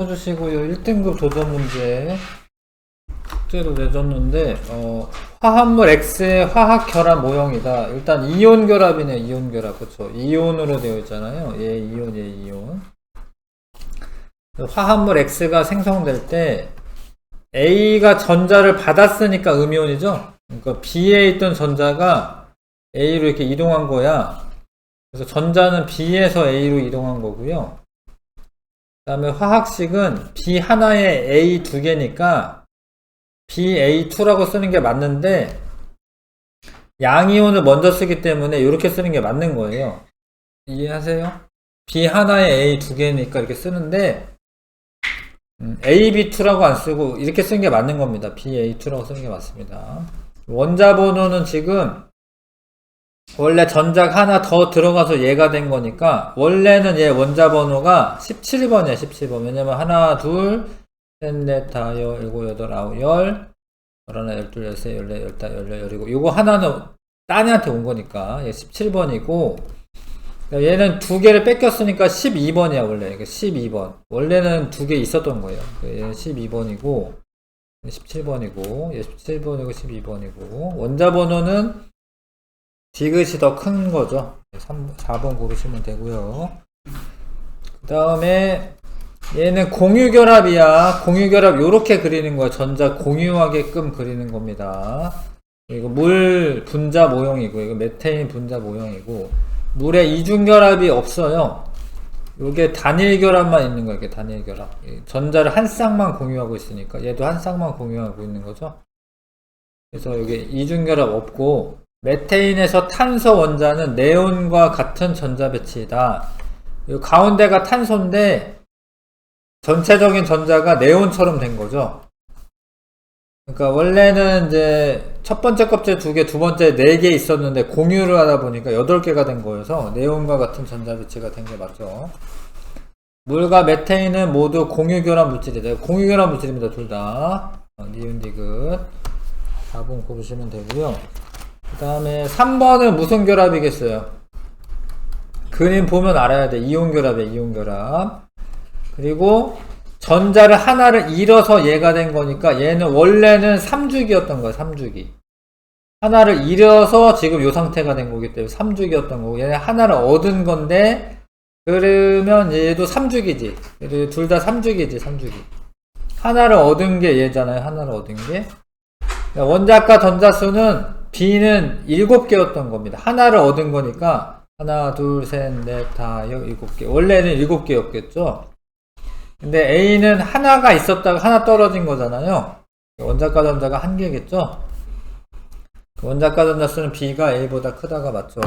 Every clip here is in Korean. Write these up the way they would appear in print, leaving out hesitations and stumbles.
해주시고요. 1등급 도전 문제 숙제로 내줬는데 화합물 X의 화학 결합 모형이다. 일단 이온 결합이네. 이온 결합. 그쵸? 이온으로 되어 있잖아요. 얘 이온, 얘 이온. 화합물 X가 생성될 때 A가 전자를 받았으니까 음이온이죠. 그러니까 B에 있던 전자가 A로 이렇게 이동한 거야. 그래서 전자는 B에서 A로 이동한 거고요. 그 다음에 화학식은 B 하나에 A 두 개니까 BA2라고 쓰는 게 맞는데 양이온을 먼저 쓰기 때문에 이렇게 쓰는 게 맞는 거예요. 이해하세요? B 하나에 A 두 개니까 이렇게 쓰는데 AB2라고 안 쓰고 이렇게 쓰는 게 맞는 겁니다. BA2라고 쓰는 게 맞습니다. 원자 번호는 지금 원래 전자가 하나 더 들어가서 얘가 된 거니까 원래는 얘 원자 번호가 17번이야. 17번. 왜냐면 하나, 둘, 셋, 넷, 다, 여, 일곱, 여덟, 아홉, 열, 열하나, 열둘, 열세, 열네, 열다, 열네, 열이고 요거 하나는 딴애한테 온 거니까 얘 17번이고 얘는 두 개를 뺏겼으니까 12번이야. 원래 12번. 원래는 두 개 있었던 거예요. 얘는 12번이고 17번이고 얘 17번이고 12번이고 원자 번호는 디귿이 더 큰 거죠. 4번 고르시면 되고요. 그 다음에 얘는 공유결합이야. 공유결합 요렇게 그리는 거야. 전자 공유하게끔 그리는 겁니다. 이거 물 분자 모형이고 이거 메테인 분자 모형이고 물에 이중결합이 없어요. 요게 단일결합만 있는 거야. 이게 단일결합. 전자를 한 쌍만 공유하고 있으니까 얘도 한 쌍만 공유하고 있는 거죠. 그래서 이게 이중결합 없고 메테인에서 탄소 원자는 네온과 같은 전자 배치이다. 이 가운데가 탄소인데 전체적인 전자가 네온처럼 된 거죠. 그러니까 원래는 이제 첫 번째 껍질 두 개, 두 번째 네 개 있었는데 공유를 하다 보니까 8개가 된 거여서 네온과 같은 전자 배치가 된 게 맞죠. 물과 메테인은 모두 공유결합 물질이다. 공유결합 물질입니다. 둘 다. 니은 디귿 4번 고르시면 되고요. 그 다음에 3번은 무슨 결합이겠어요? 그림 보면 알아야 돼. 이온결합이에요. 이온결합. 그리고 전자를 하나를 잃어서 얘가 된 거니까 얘는 원래는 3주기였던 거야. 3주기. 하나를 잃어서 지금 이 상태가 된 거기 때문에 3주기였던 거고 얘는 하나를 얻은 건데 그러면 얘도 3주기지. 둘 다 3주기지. 3주기. 하나를 얻은 게 얘잖아요. 하나를 얻은 게. 원자과 전자수는 B는 7개였던 겁니다. 하나를 얻은 거니까 하나, 둘, 셋, 넷, 다, 7개. 원래는 7개였겠죠. 근데 A는 하나가 있었다가 하나 떨어진 거잖아요. 원자과 전자가 1개겠죠. 원자과 전자수는 B가 A보다 크다가 맞죠.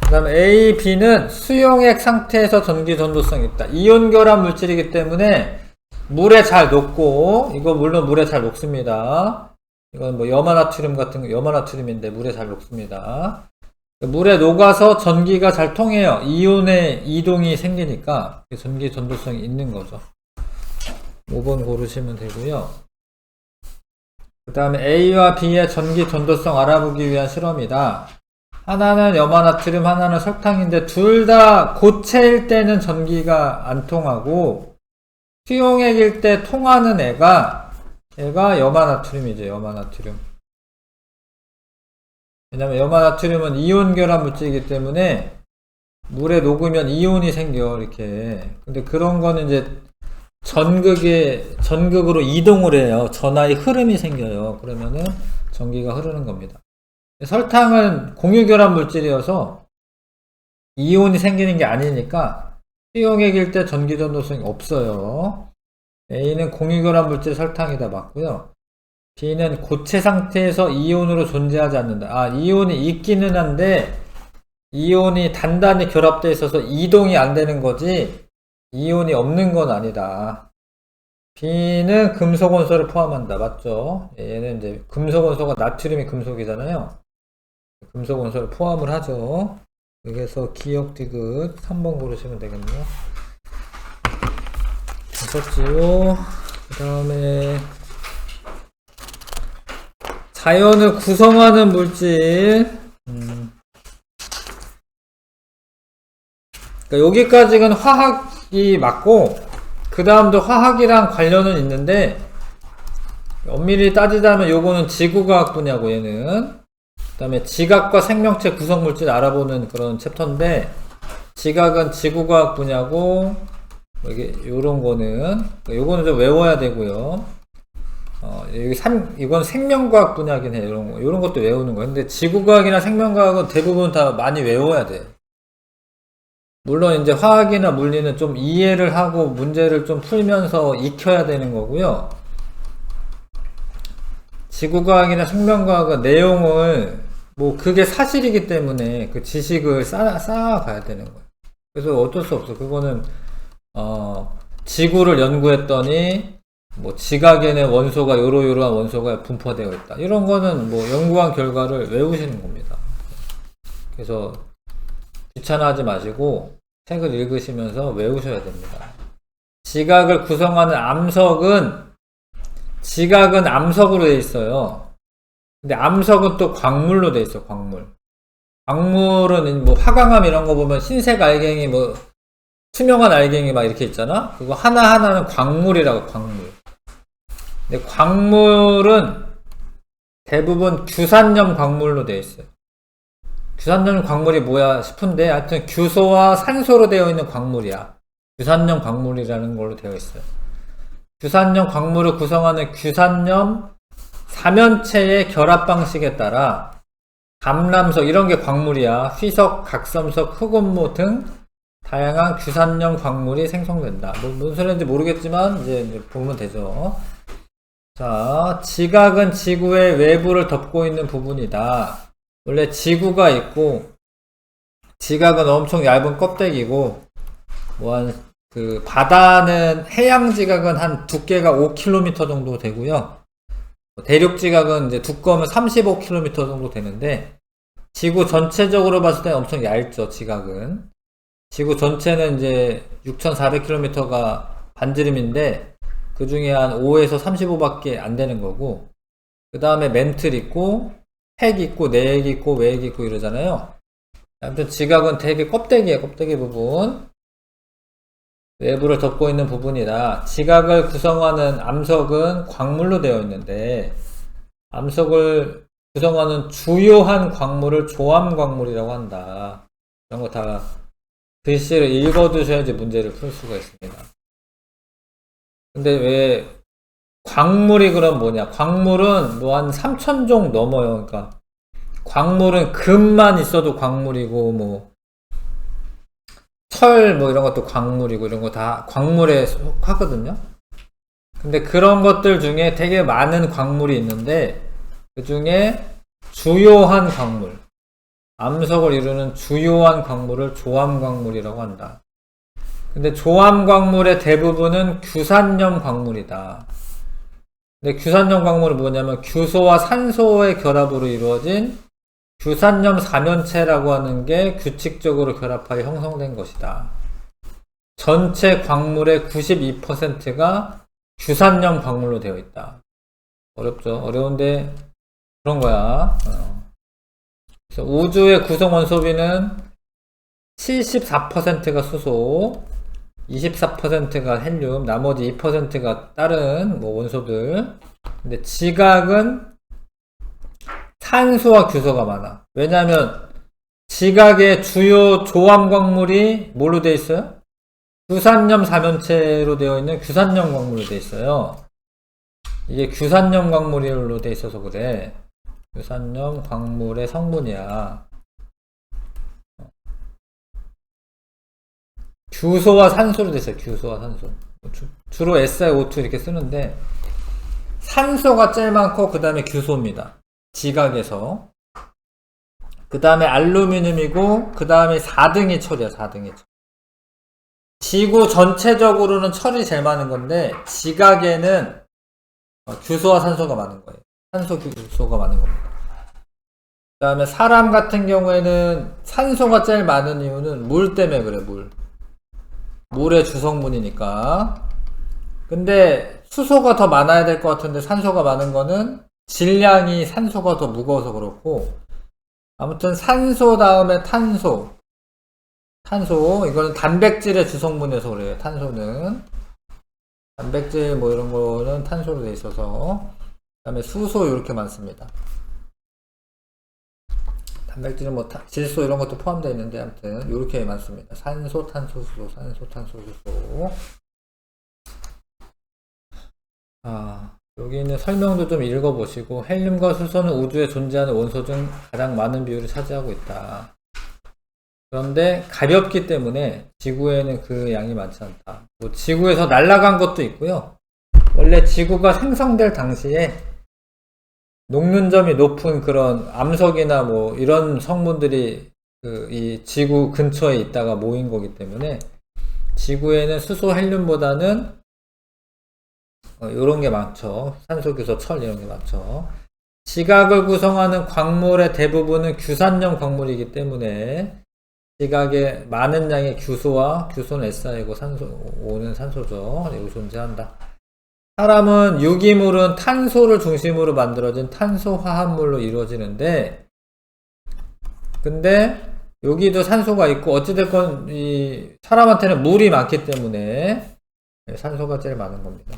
그 다음에 A, B는 수용액 상태에서 전기 전도성이 있다. 이온 결합 물질이기 때문에 물에 잘 녹고 이거 물론 물에 잘 녹습니다. 이건 뭐 염화나트륨 같은 거, 염화나트륨인데 물에 잘 녹습니다. 물에 녹아서 전기가 잘 통해요. 이온의 이동이 생기니까 전기 전도성이 있는 거죠. 5번 고르시면 되고요. 그 다음에 A와 B의 전기 전도성 알아보기 위한 실험이다. 하나는 염화나트륨, 하나는 설탕인데 둘 다 고체일 때는 전기가 안 통하고 수용액일 때 통하는 얘가 염화나트륨이죠. 염화나트륨. 왜냐면 염화나트륨은 이온 결합 물질이기 때문에 물에 녹으면 이온이 생겨. 이렇게. 근데 그런 거는 이제 전극으로 이동을 해요. 전하의 흐름이 생겨요. 그러면은 전기가 흐르는 겁니다. 설탕은 공유결합 물질이어서 이온이 생기는 게 아니니까 수용액일 때 전기 전도성이 없어요. A는 공유결합 물질 설탕이다 맞고요. B는 고체 상태에서 이온으로 존재하지 않는다. 이온이 있기는 한데 이온이 단단히 결합되어 있어서 이동이 안 되는 거지 이온이 없는 건 아니다. B는 금속 원소를 포함한다. 맞죠? 얘는 이제 금속 원소가 나트륨이 금속이잖아요. 금속 원소를 포함을 하죠. 그래서 기억 디귿 3번 고르시면 되겠네요. 됐었지요. 그 다음에 자연을 구성하는 물질. 그러니까 여기까지는 화학이 맞고 그 다음도 화학이랑 관련은 있는데, 엄밀히 따지자면 요거는 지구과학 분야고, 얘는. 그 다음에 지각과 생명체 구성물질 알아보는 그런 챕터인데, 지각은 지구과학 분야고, 요런 거는, 요거는 좀 외워야 되고요. 이건 생명과학 분야긴 해. 요런 것도 외우는 거예요. 근데 지구과학이나 생명과학은 대부분 다 많이 외워야 돼. 물론 이제 화학이나 물리는 좀 이해를 하고 문제를 좀 풀면서 익혀야 되는 거고요. 지구과학이나 생명과학은 내용을 그게 사실이기 때문에 그 지식을 쌓아가야 되는 거예요. 그래서 어쩔 수 없어. 그거는 지구를 연구했더니 지각에는 원소가 요러요러한 원소가 분포되어 있다. 이런 거는 연구한 결과를 외우시는 겁니다. 그래서 귀찮아하지 마시고 책을 읽으시면서 외우셔야 됩니다. 지각을 구성하는 지각은 암석으로 되어 있어요. 근데 암석은 또 광물로 되어 있어. 광물은 화강암 이런 거 보면 흰색 알갱이 투명한 알갱이 막 이렇게 있잖아. 그거 하나하나는 광물이라고. 근데 광물은 대부분 규산염 광물로 되어 있어요. 규산염 광물이 뭐야 싶은데, 하여튼 규소와 산소로 되어 있는 광물이야. 규산염 광물이라는 걸로 되어 있어요. 규산염 광물을 구성하는 규산염 사면체의 결합 방식에 따라 감람석 이런 게 광물이야. 휘석, 각섬석, 흑원모 등 다양한 규산염 광물이 생성된다. 뭔 소리인지 모르겠지만 이제 보면 되죠. 자, 지각은 지구의 외부를 덮고 있는 부분이다. 원래 지구가 있고, 지각은 엄청 얇은 껍데기고, 바다는 해양 지각은 한 두께가 5km 정도 되고요. 대륙 지각은 이제 두꺼우면 35km 정도 되는데, 지구 전체적으로 봤을 때 엄청 얇죠, 지각은. 지구 전체는 이제 6,400km가 반지름인데, 그 중에 한 5에서 35밖에 안 되는 거고, 그 다음에 멘틀 있고, 핵 있고, 내핵 있고, 외핵 있고 이러잖아요. 아무튼 지각은 되게 껍데기예요, 껍데기 부분. 외부를 덮고 있는 부분이라 지각을 구성하는 암석은 광물로 되어 있는데, 암석을 구성하는 주요한 광물을 조암광물이라고 한다. 이런 거 다 글씨를 읽어두셔야지 문제를 풀 수가 있습니다. 근데 왜 광물이 그럼 뭐냐? 광물은 한 3,000종 넘어요. 그러니까 광물은 금만 있어도 광물이고 철 이런 것도 광물이고 이런 거 다 광물에 속하거든요. 근데 그런 것들 중에 되게 많은 광물이 있는데 그 중에 주요한 광물, 암석을 이루는 주요한 광물을 조암광물이라고 한다. 근데 조암광물의 대부분은 규산염 광물이다. 근데 규산염 광물은 뭐냐면 규소와 산소의 결합으로 이루어진 규산염 사면체라고 하는 게 규칙적으로 결합하여 형성된 것이다. 전체 광물의 92%가 규산염 광물로 되어 있다. 어렵죠? 어려운데 그런 거야. 그래서 우주의 구성 원소비는 74%가 수소, 24%가 헬륨, 나머지 2%가 다른 원소들. 근데 지각은 산소와 규소가 많아. 왜냐하면 지각의 주요 조암 광물이 뭘로 되어 있어요? 규산염 사면체로 되어 있는 규산염 광물로 되어 있어요. 이게 규산염 광물로 되어 있어서 그래. 규산염 광물의 성분이야. 규소와 산소로 되어 있어요. 규소와 산소. 주로 SiO2 이렇게 쓰는데 산소가 제일 많고 그 다음에 규소입니다. 지각에서. 그 다음에 알루미늄이고 그 다음에 4등이 철이야. 4등이 철. 지구 전체적으로는 철이 제일 많은 건데 지각에는 규소와 산소가 많은 거예요. 산소, 규소가 많은 겁니다. 그 다음에 사람 같은 경우에는 산소가 제일 많은 이유는 물 때문에 그래. 물의 주성분이니까. 근데 수소가 더 많아야 될 것 같은데 산소가 많은 거는 질량이 산소가 더 무거워서 그렇고, 아무튼 산소 다음에 탄소 이거는 단백질의 주성분이어서 그래요. 탄소는 단백질 뭐 이런 거는 탄소로 돼 있어서. 그 다음에 수소 이렇게 많습니다. 단백질은 뭐 질소 이런 것도 포함되어 있는데 아무튼 이렇게 많습니다. 산소, 탄소, 수소, 산소, 탄소, 수소. 여기 있는 설명도 좀 읽어보시고, 헬륨과 수소는 우주에 존재하는 원소 중 가장 많은 비율을 차지하고 있다. 그런데 가볍기 때문에 지구에는 그 양이 많지 않다. 뭐 지구에서 날아간 것도 있고요. 원래 지구가 생성될 당시에 녹는점이 높은 그런 암석이나 뭐 이런 성분들이 이 지구 근처에 있다가 모인 거기 때문에 지구에는 수소, 헬륨보다는 요런 게 많죠. 산소, 규소, 철 이런 게 많죠. 지각을 구성하는 광물의 대부분은 규산염 광물이기 때문에 지각에 많은 양의 규소와 규소는 Si이고 O는 산소죠. 이거 존재한다. 사람은 유기물은 탄소를 중심으로 만들어진 탄소 화합물로 이루어지는데, 근데 여기도 산소가 있고 어찌됐건 이 사람한테는 물이 많기 때문에 산소가 제일 많은 겁니다.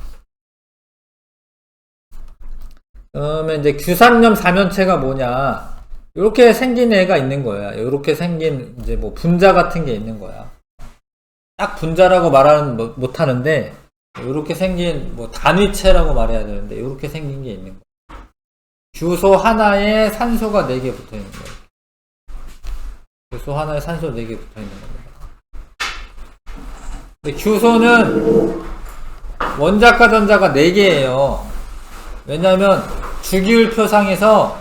그러면 이제 규산염 사면체가 뭐냐? 이렇게 생긴 애가 있는 거야. 이렇게 생긴 이제 뭐 분자 같은 게 있는 거야. 딱 분자라고 말하는 못 하는데 이렇게 생긴 뭐 단위체라고 말해야 되는데 이렇게 생긴 게 있는 거야. 규소 하나에 산소가 4개 붙어 있는 거야. 규소 하나에 산소 4개 붙어 있는 겁니다. 근데 규소는 원자과 전자가 4개예요. 왜냐면 주기율표상에서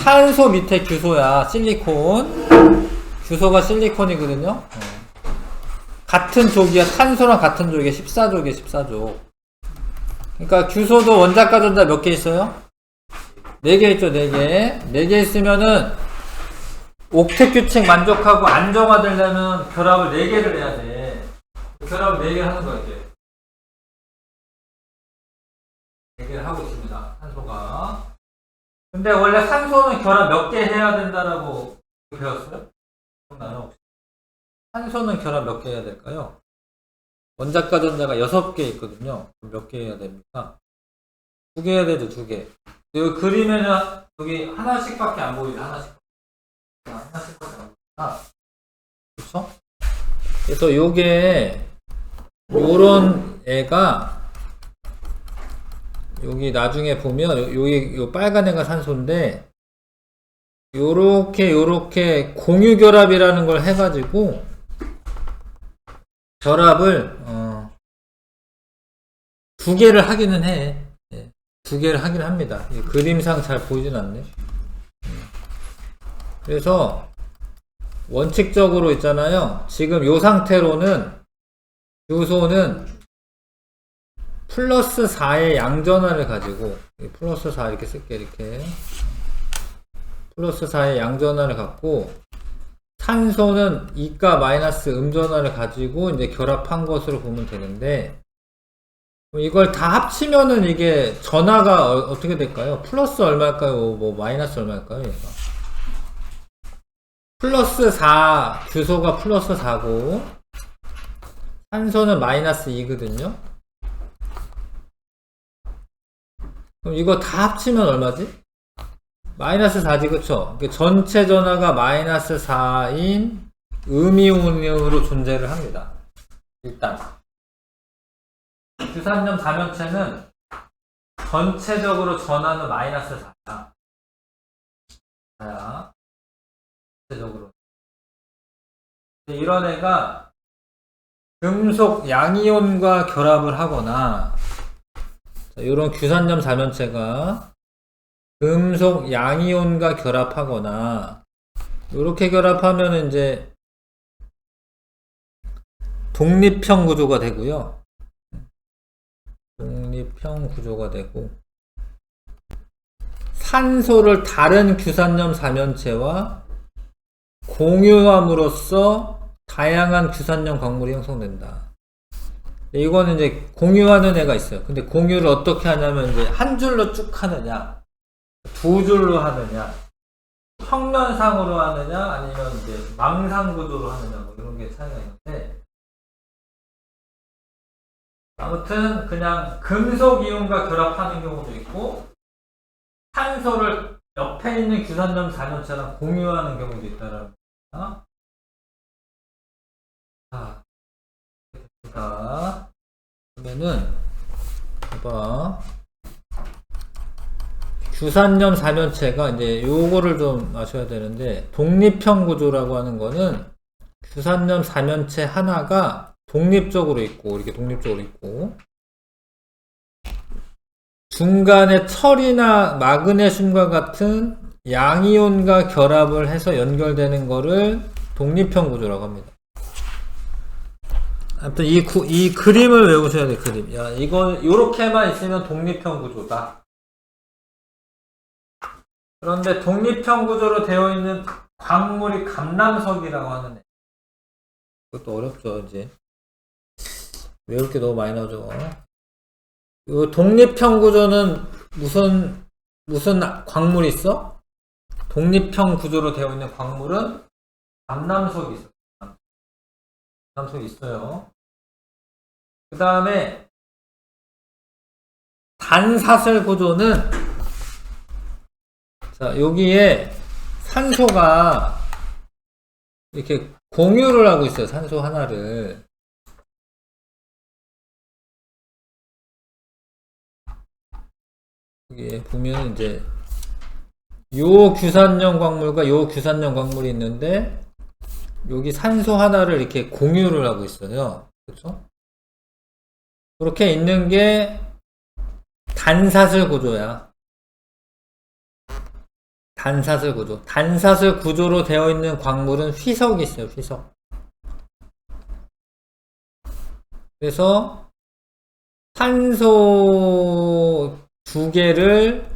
탄소 밑에 규소야. 실리콘. 규소가 실리콘이거든요. 같은 족이야. 탄소랑 같은 족이야. 14족이야. 14족. 그러니까 규소도 원자과 전자 몇 개 있어요? 4개 있죠. 4개. 4개 있으면은 옥텟 규칙 만족하고 안정화되려면 결합을 4개를 해야 돼. 결합을 4개 하는 거야 이제. 4개를 하고 있습니다. 산소가. 근데 원래 산소는 결합 몇 개 해야 된다라고 배웠어요? 기억나요 혹시? 산소는 결합 몇 개 해야 될까요? 원자과 전자가 6개 있거든요. 몇 개 해야 됩니까? 2개 해야 되죠, 2개. 여기 그림에는 여기 하나씩밖에 안 보이죠, 하나씩밖에 안 보이나? 그쵸? 그래서 요게, 요런 애가, 여기 나중에 보면, 여기, 요 빨간 애가 산소인데, 요렇게 공유결합이라는 걸 해가지고, 결합을 2개를 하기는 해. 2개를 하긴 합니다. 그림상 잘 보이진 않네. 그래서 원칙적으로 있잖아요. 지금 요 상태로는 요소는 플러스 4의 양전하를 가지고, 플러스 4 이렇게 쓸게. 이렇게 플러스 4의 양전하를 갖고, 산소는 2가 마이너스 음전하를 가지고 이제 결합한 것으로 보면 되는데, 이걸 다 합치면은 이게 전하가 어떻게 될까요? 플러스 얼마일까요? 뭐 마이너스 얼마일까요? 얘가 플러스 4, 규소가 플러스 4고 산소는 마이너스 2거든요. 그럼 이거 다 합치면 얼마지? 마이너스 4지, 그쵸? 전체 전하가 마이너스 4인 음이온으로 존재를 합니다. 일단 규산염 사면체는 전체적으로 전하는 마이너스 4야. 전체적으로. 이런 애가 금속 양이온과 결합을 하거나, 이런 규산염 사면체가 금속 양이온과 결합하거나, 이렇게 결합하면 이제 독립형 구조가 되고요. 독립형 구조가 되고, 산소를 다른 규산염 사면체와 공유함으로써 다양한 규산염 광물이 형성된다. 이거는 이제 공유하는 애가 있어요. 근데 공유를 어떻게 하냐면 이제 한 줄로 쭉 하느냐, 2줄로 하느냐, 평면상으로 하느냐, 아니면 이제 망상 구조로 하느냐, 뭐 이런 게 차이가 있는데, 아무튼 그냥 금속 이온과 결합하는 경우도 있고 탄소를 옆에 있는 규산염 4년체랑 공유하는 경우도 있다라는 거야. 자, 됐다. 그러면은 봐봐. 규산염 4년체가 이제 요거를 좀 아셔야 되는데, 독립형 구조라고 하는 거는 규산염 4년체 하나가 독립적으로 있고, 이렇게 독립적으로 있고, 중간에 철이나 마그네슘과 같은 양이온과 결합을 해서 연결되는 거를 독립형 구조라고 합니다. 아무튼 이 그림을 외우셔야 돼, 그림. 야, 이건 요렇게만 있으면 독립형 구조다. 그런데 독립형 구조로 되어 있는 광물이 감람석이라고 하는 애. 그것도 어렵죠, 이제. 외울 게 너무 많이 나오죠. 이 독립형 구조는 무슨 광물이 있어? 독립형 구조로 되어 있는 광물은 감람석이 있어. 감람석이 있어요. 그 다음에 단사슬 구조는, 자, 여기에 산소가 이렇게 공유를 하고 있어요. 산소 하나를. 여기에 보면 이제 요 규산염 광물과 요 규산염 광물이 있는데, 여기 산소 하나를 이렇게 공유를 하고 있어요. 그렇죠? 그렇게 있는 게 단사슬 구조야. 단사슬 구조. 단사슬 구조로 되어 있는 광물은 휘석이 있어요. 휘석. 그래서 산소 두 개를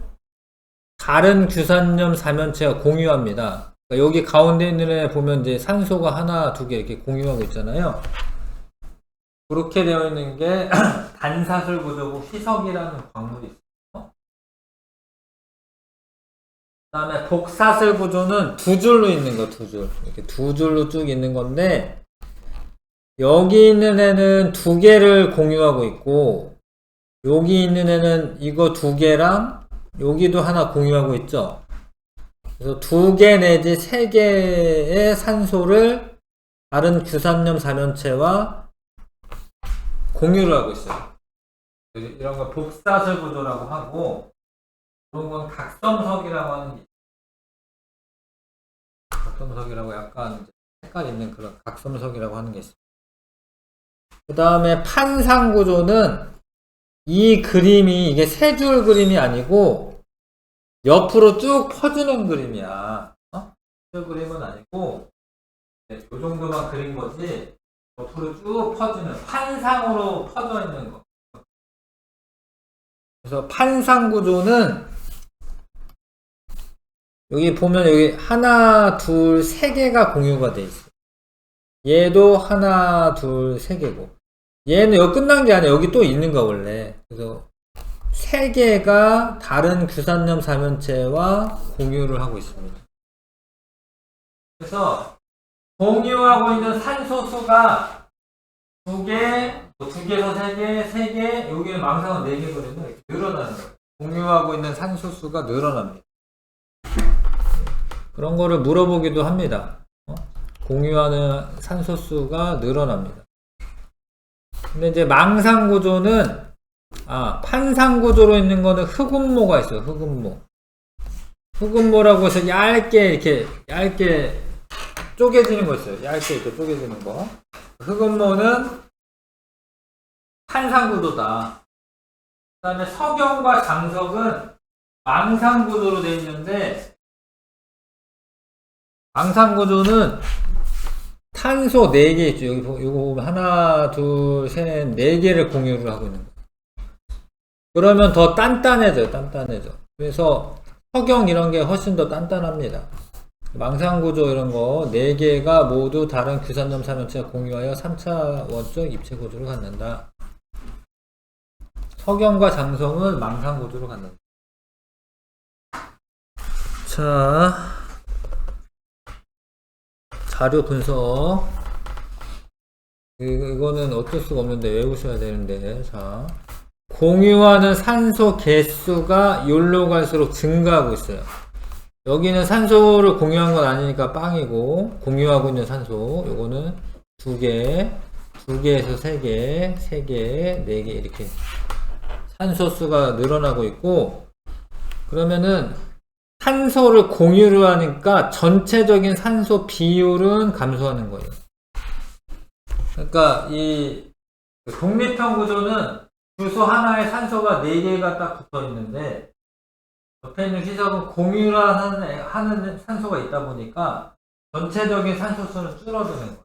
다른 규산염 4면체가 공유합니다. 그러니까 여기 가운데 있는 애 보면 이제 산소가 하나, 두 개 이렇게 공유하고 있잖아요. 그렇게 되어 있는 게 단사슬 구조고 휘석이라는 광물이 있어요. 그 다음에 복사슬 구조는 두 줄로 있는 거, 두 줄. 이렇게 두 줄로 쭉 있는 건데, 여기 있는 애는 두 개를 공유하고 있고, 여기 있는 애는 이거 두 개랑 여기도 하나 공유하고 있죠. 그래서 두 개 내지 세 개의 산소를 다른 규산염 4면체와 공유를 하고 있어요. 이런 걸 복사슬 구조라고 하고, 이런 건 각섬석이라고 하는 게 있어요. 각섬석이라고 약간 색깔 있는 그런 각섬석이라고 하는 게 있어요. 그 다음에 판상 구조는 이 그림이 이게 세 줄 그림이 아니고 옆으로 쭉 퍼지는 그림이야. 세 그림은 아니고 이 정도만 그린 거지, 옆으로 쭉 퍼지는 판상으로 퍼져 있는 거. 그래서 판상 구조는 여기 보면 여기 하나, 둘, 세 개가 공유가 돼 있어. 얘도 하나, 둘, 세 개고. 얘는 여기 끝난 게 아니야. 여기 또 있는 거 원래. 그래서 세 개가 다른 규산염 4면체와 공유를 하고 있습니다. 그래서 공유하고 있는 산소수가 두 개, 두 개에서 세 개, 세 개, 여기는 망상은 네 개거든요. 이렇게 늘어나는 거예요. 공유하고 있는 산소수가 늘어납니다. 그런 거를 물어보기도 합니다. 공유하는 산소수가 늘어납니다. 근데 이제 망상 구조는, 판상 구조로 있는 거는 흑음모가 있어요. 흑음모. 흑음모라고 해서 얇게 쪼개지는 거 있어요. 얇게 이렇게 쪼개지는 거. 흑음모는 판상 구조다. 그 다음에 석영과 장석은 망상 구조로 되어 있는데, 망상 구조는 탄소 4개 있죠. 여기 이거 보면 하나, 둘, 셋, 4개를 공유를 하고 있는 거예요. 그러면 더 단단해져요. 단단해져. 그래서 석영 이런 게 훨씬 더 단단합니다. 망상구조 이런 거 4개가 모두 다른 규산염 4면체가 공유하여 3차 원적 입체 구조를 갖는다. 석영과 장성은 망상구조로 갖는다. 자, 자료 분석. 이거는 어쩔 수가 없는데 외우셔야 되는데, 자, 공유하는 산소 개수가 요로 갈수록 증가하고 있어요. 여기는 산소를 공유한 건 아니니까 빵이고, 공유하고 있는 산소, 요거는 2개, 2개에서 3개, 3개, 4개 이렇게 산소 수가 늘어나고 있고, 그러면은 산소를 공유를 하니까 전체적인 산소 비율은 감소하는 거예요. 그러니까 이 독립형 구조는 주소 하나에 산소가 4개가 딱 붙어 있는데 옆에 있는 희석은 공유를 하는 산소가 있다 보니까 전체적인 산소 수는 줄어드는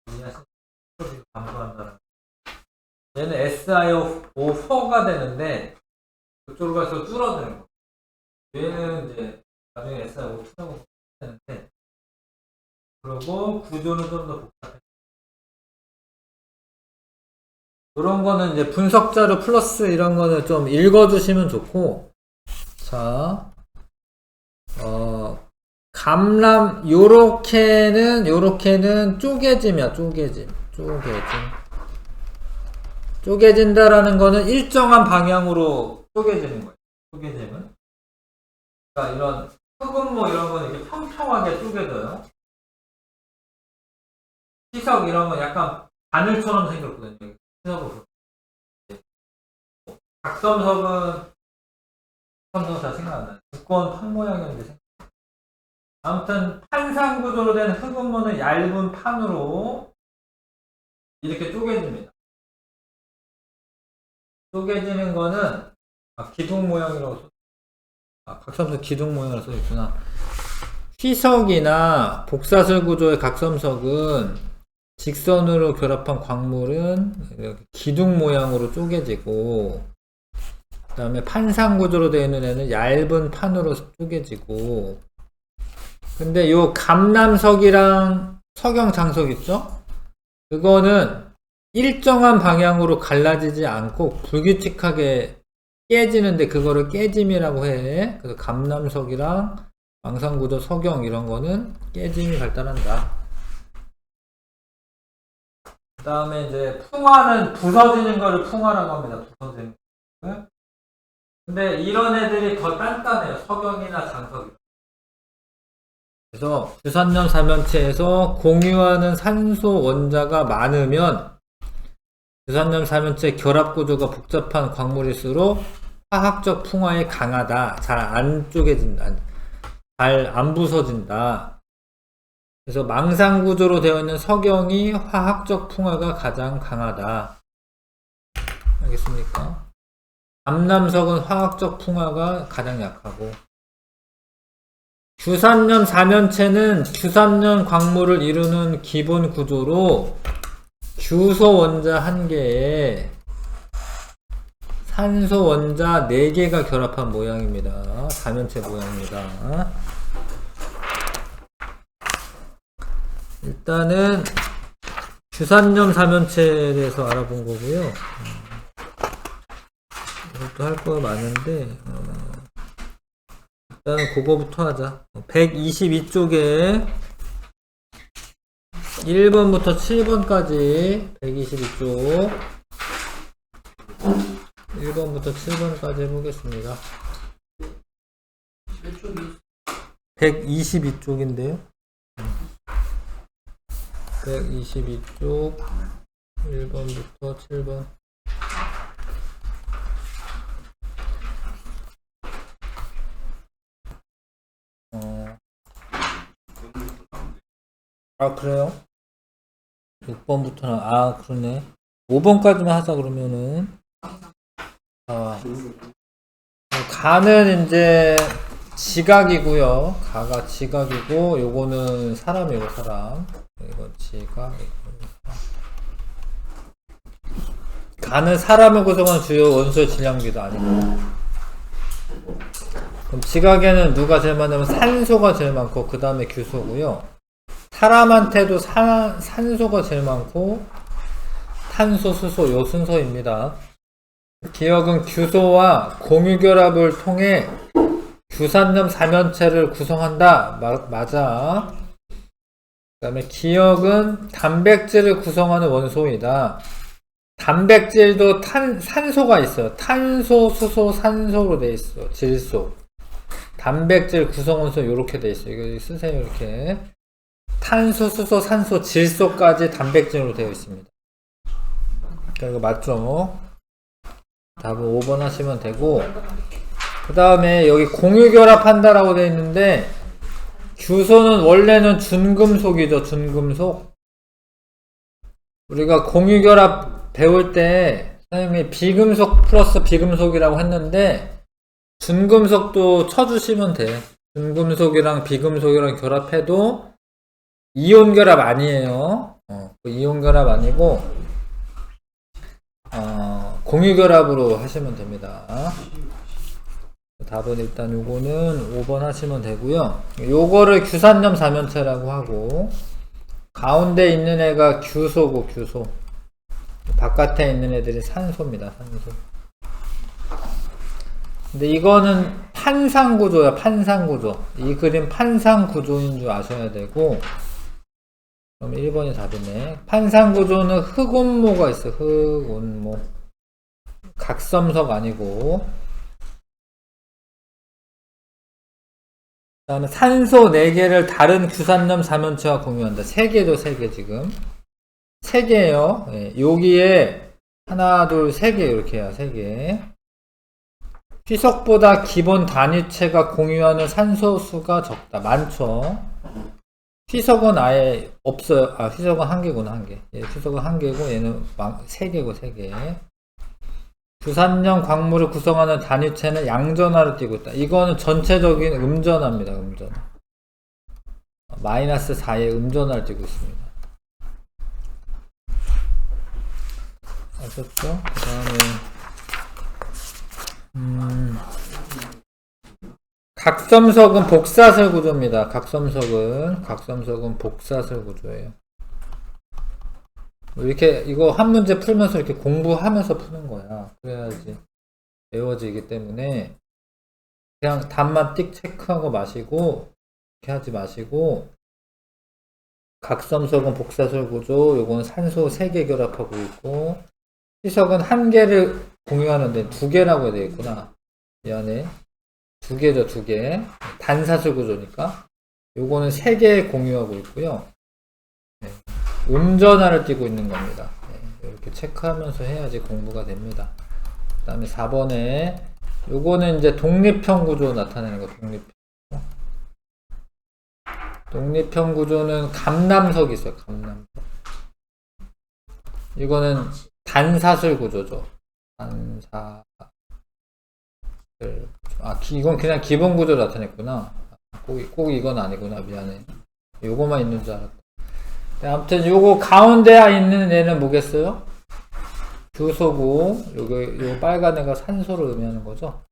거예요. 감소한다는. 얘는 SiO4가 되는데 그쪽으로 가서 줄어드는 거예요. 얘는 이제 나중에 SiO2라고 되는데, 그리고 구조는 좀 더 복잡해. 이런 거는 이제 분석자료 플러스 이런 거는 좀 읽어주시면 좋고, 자, 감람, 요렇게는 쪼개짐이야, 쪼개짐. 쪼개진다라는 거는 일정한 방향으로 쪼개지는 거예요. 쪼개짐은. 그러니까 이런 흑음모 이런 거는 이렇게 평평하게 쪼개져요. 시석 이런 건 약간 바늘처럼 생겼거든요. 각섬석은 잘 생각 안 나요. 두꺼운 판 모양이었는데. 아무튼 판상 구조로 된 흑음모는 얇은 판으로 이렇게 쪼개집니다. 쪼개지는 거는 기둥 모양이라고 각섬석 기둥 모양으로 써있구나. 휘석이나 복사슬 구조의 각섬석은 직선으로 결합한 광물은 이렇게 기둥 모양으로 쪼개지고, 그 다음에 판상 구조로 되어 있는 애는 얇은 판으로 쪼개지고, 근데 요 감람석이랑 석영장석 있죠? 그거는 일정한 방향으로 갈라지지 않고 불규칙하게 깨지는데 그거를 깨짐이라고 해. 그래서 감람석이랑 망상구조, 석영 이런 거는 깨짐이 발달한다. 그 다음에 이제 풍화는 부서지는 거를 풍화라고 합니다. 부서지는 거. 근데 이런 애들이 더 단단해요. 석영이나 장석이. 그래서 주산염 사면체에서 공유하는 산소 원자가 많으면 주산염 사면체 결합 구조가 복잡한 광물일수록 화학적 풍화에 강하다. 잘 안 쪼개진다. 잘 안 부서진다. 그래서 망상 구조로 되어 있는 석영이 화학적 풍화가 가장 강하다. 알겠습니까? 감람석은 화학적 풍화가 가장 약하고, 주산염 사면체는 주산염 광물을 이루는 기본 구조로 규소 원자 1개에 산소 원자 4개가 결합한 모양입니다. 사면체 모양입니다. 일단은 주산염 사면체에 대해서 알아본 거고요. 이것도 할 거 많은데 일단은 그거부터 하자. 122쪽에 1번부터 7번까지 122쪽 1번부터 7번까지 해보겠습니다. 122쪽인데요. 122쪽 1번부터 7번. 그래요? 6번부터는 그러네. 5번까지만 하자. 그러면은 가는 이제 지각이고요. 가가 지각이고, 요거는 사람이고 사람. 이건 지각이고. 가는 사람을 구성한 주요 원소의 질량비도 아니고. 그럼 지각에는 누가 제일 많냐면 산소가 제일 많고 그 다음에 규소고요. 사람한테도 산소가 제일 많고 탄소, 수소 요 순서입니다. 기억은 규소와 공유결합을 통해 주산염 사면체를 구성한다. 맞아. 다음에 기억은 단백질을 구성하는 원소이다. 단백질도 산소가 있어요. 탄소, 수소, 산소로 돼 있어. 질소. 단백질 구성원소 이렇게 돼 있어요. 이거 쓰세요. 이렇게. 탄소, 수소, 산소, 질소까지 단백질로 되어 있습니다. 그러니까 이거 맞죠? 답은 5번 하시면 되고, 그 다음에 여기 공유결합한다라고 되어 있는데, 규소는 원래는 준금속이죠. 준금속. 우리가 공유결합 배울 때 선생님이 비금속 플러스 비금속이라고 했는데, 준금속도 쳐주시면 돼. 준금속이랑 비금속이랑 결합해도 이온 결합 아니에요. 이온 결합 아니고 공유 결합으로 하시면 됩니다. 답은 일단 요거는 5번 하시면 되고요. 요거를 규산염 사면체라고 하고, 가운데 있는 애가 규소고, 규소. 바깥에 있는 애들이 산소입니다. 산소. 근데 이거는 판상구조야. 판상구조. 이 그림 판상구조인 줄 아셔야 되고, 그럼 1번이 답이네. 판상구조는 흑운모가 있어. 흑운모. 각섬석 아니고. 그 다음에 산소 4개를 다른 규산염 사면체와 공유한다. 3개죠, 3개 지금. 3개예요. 예, 여기에 하나, 둘, 3개 이렇게 해요. 3개. 휘석보다 기본 단위체가 공유하는 산소 수가 적다. 많죠. 휘석은 아예 없어요. 아, 휘석은 1개구나, 1개. 예, 휘석은 1개고, 얘는 3개고, 3개. 규산염 광물을 구성하는 단위체는 양전하를 띄고 있다. 이거는 전체적인 음전화입니다. 음전화. 마이너스 4의 음전화를 띄고 있습니다. 아셨죠? 그 다음에 각섬석은 복사설 구조입니다. 각섬석은 복사설 구조예요. 이렇게 이거 한 문제 풀면서 이렇게 공부하면서 푸는 거야. 그래야지 외워지기 때문에 그냥 답만 띡 체크하고 마시고 이렇게 하지 마시고, 각섬석은 복사설 구조, 요건 산소 3개 결합하고 있고, 희석은 1개를 공유하는데 2개라고 되어 있구나. 미안해. 2개죠, 2개. 단사슬 구조니까. 요거는 3개 공유하고 있고요. 네. 음전화를 띄고 있는 겁니다. 네. 이렇게 체크하면서 해야지 공부가 됩니다. 그 다음에 4번에 요거는 이제 독립형 구조 나타내는 거. 독립형 구조는 감남석이 있어요. 감남석. 이거는 단사슬 구조죠. 단사슬. 이건 그냥 기본 구조 나타냈구나. 꼭 이건 아니구나. 미안해. 요거만 있는 줄 알았다. 아무튼 요거 가운데 있는 애는 뭐겠어요? 규소고, 요 빨간 애가 산소를 의미하는 거죠.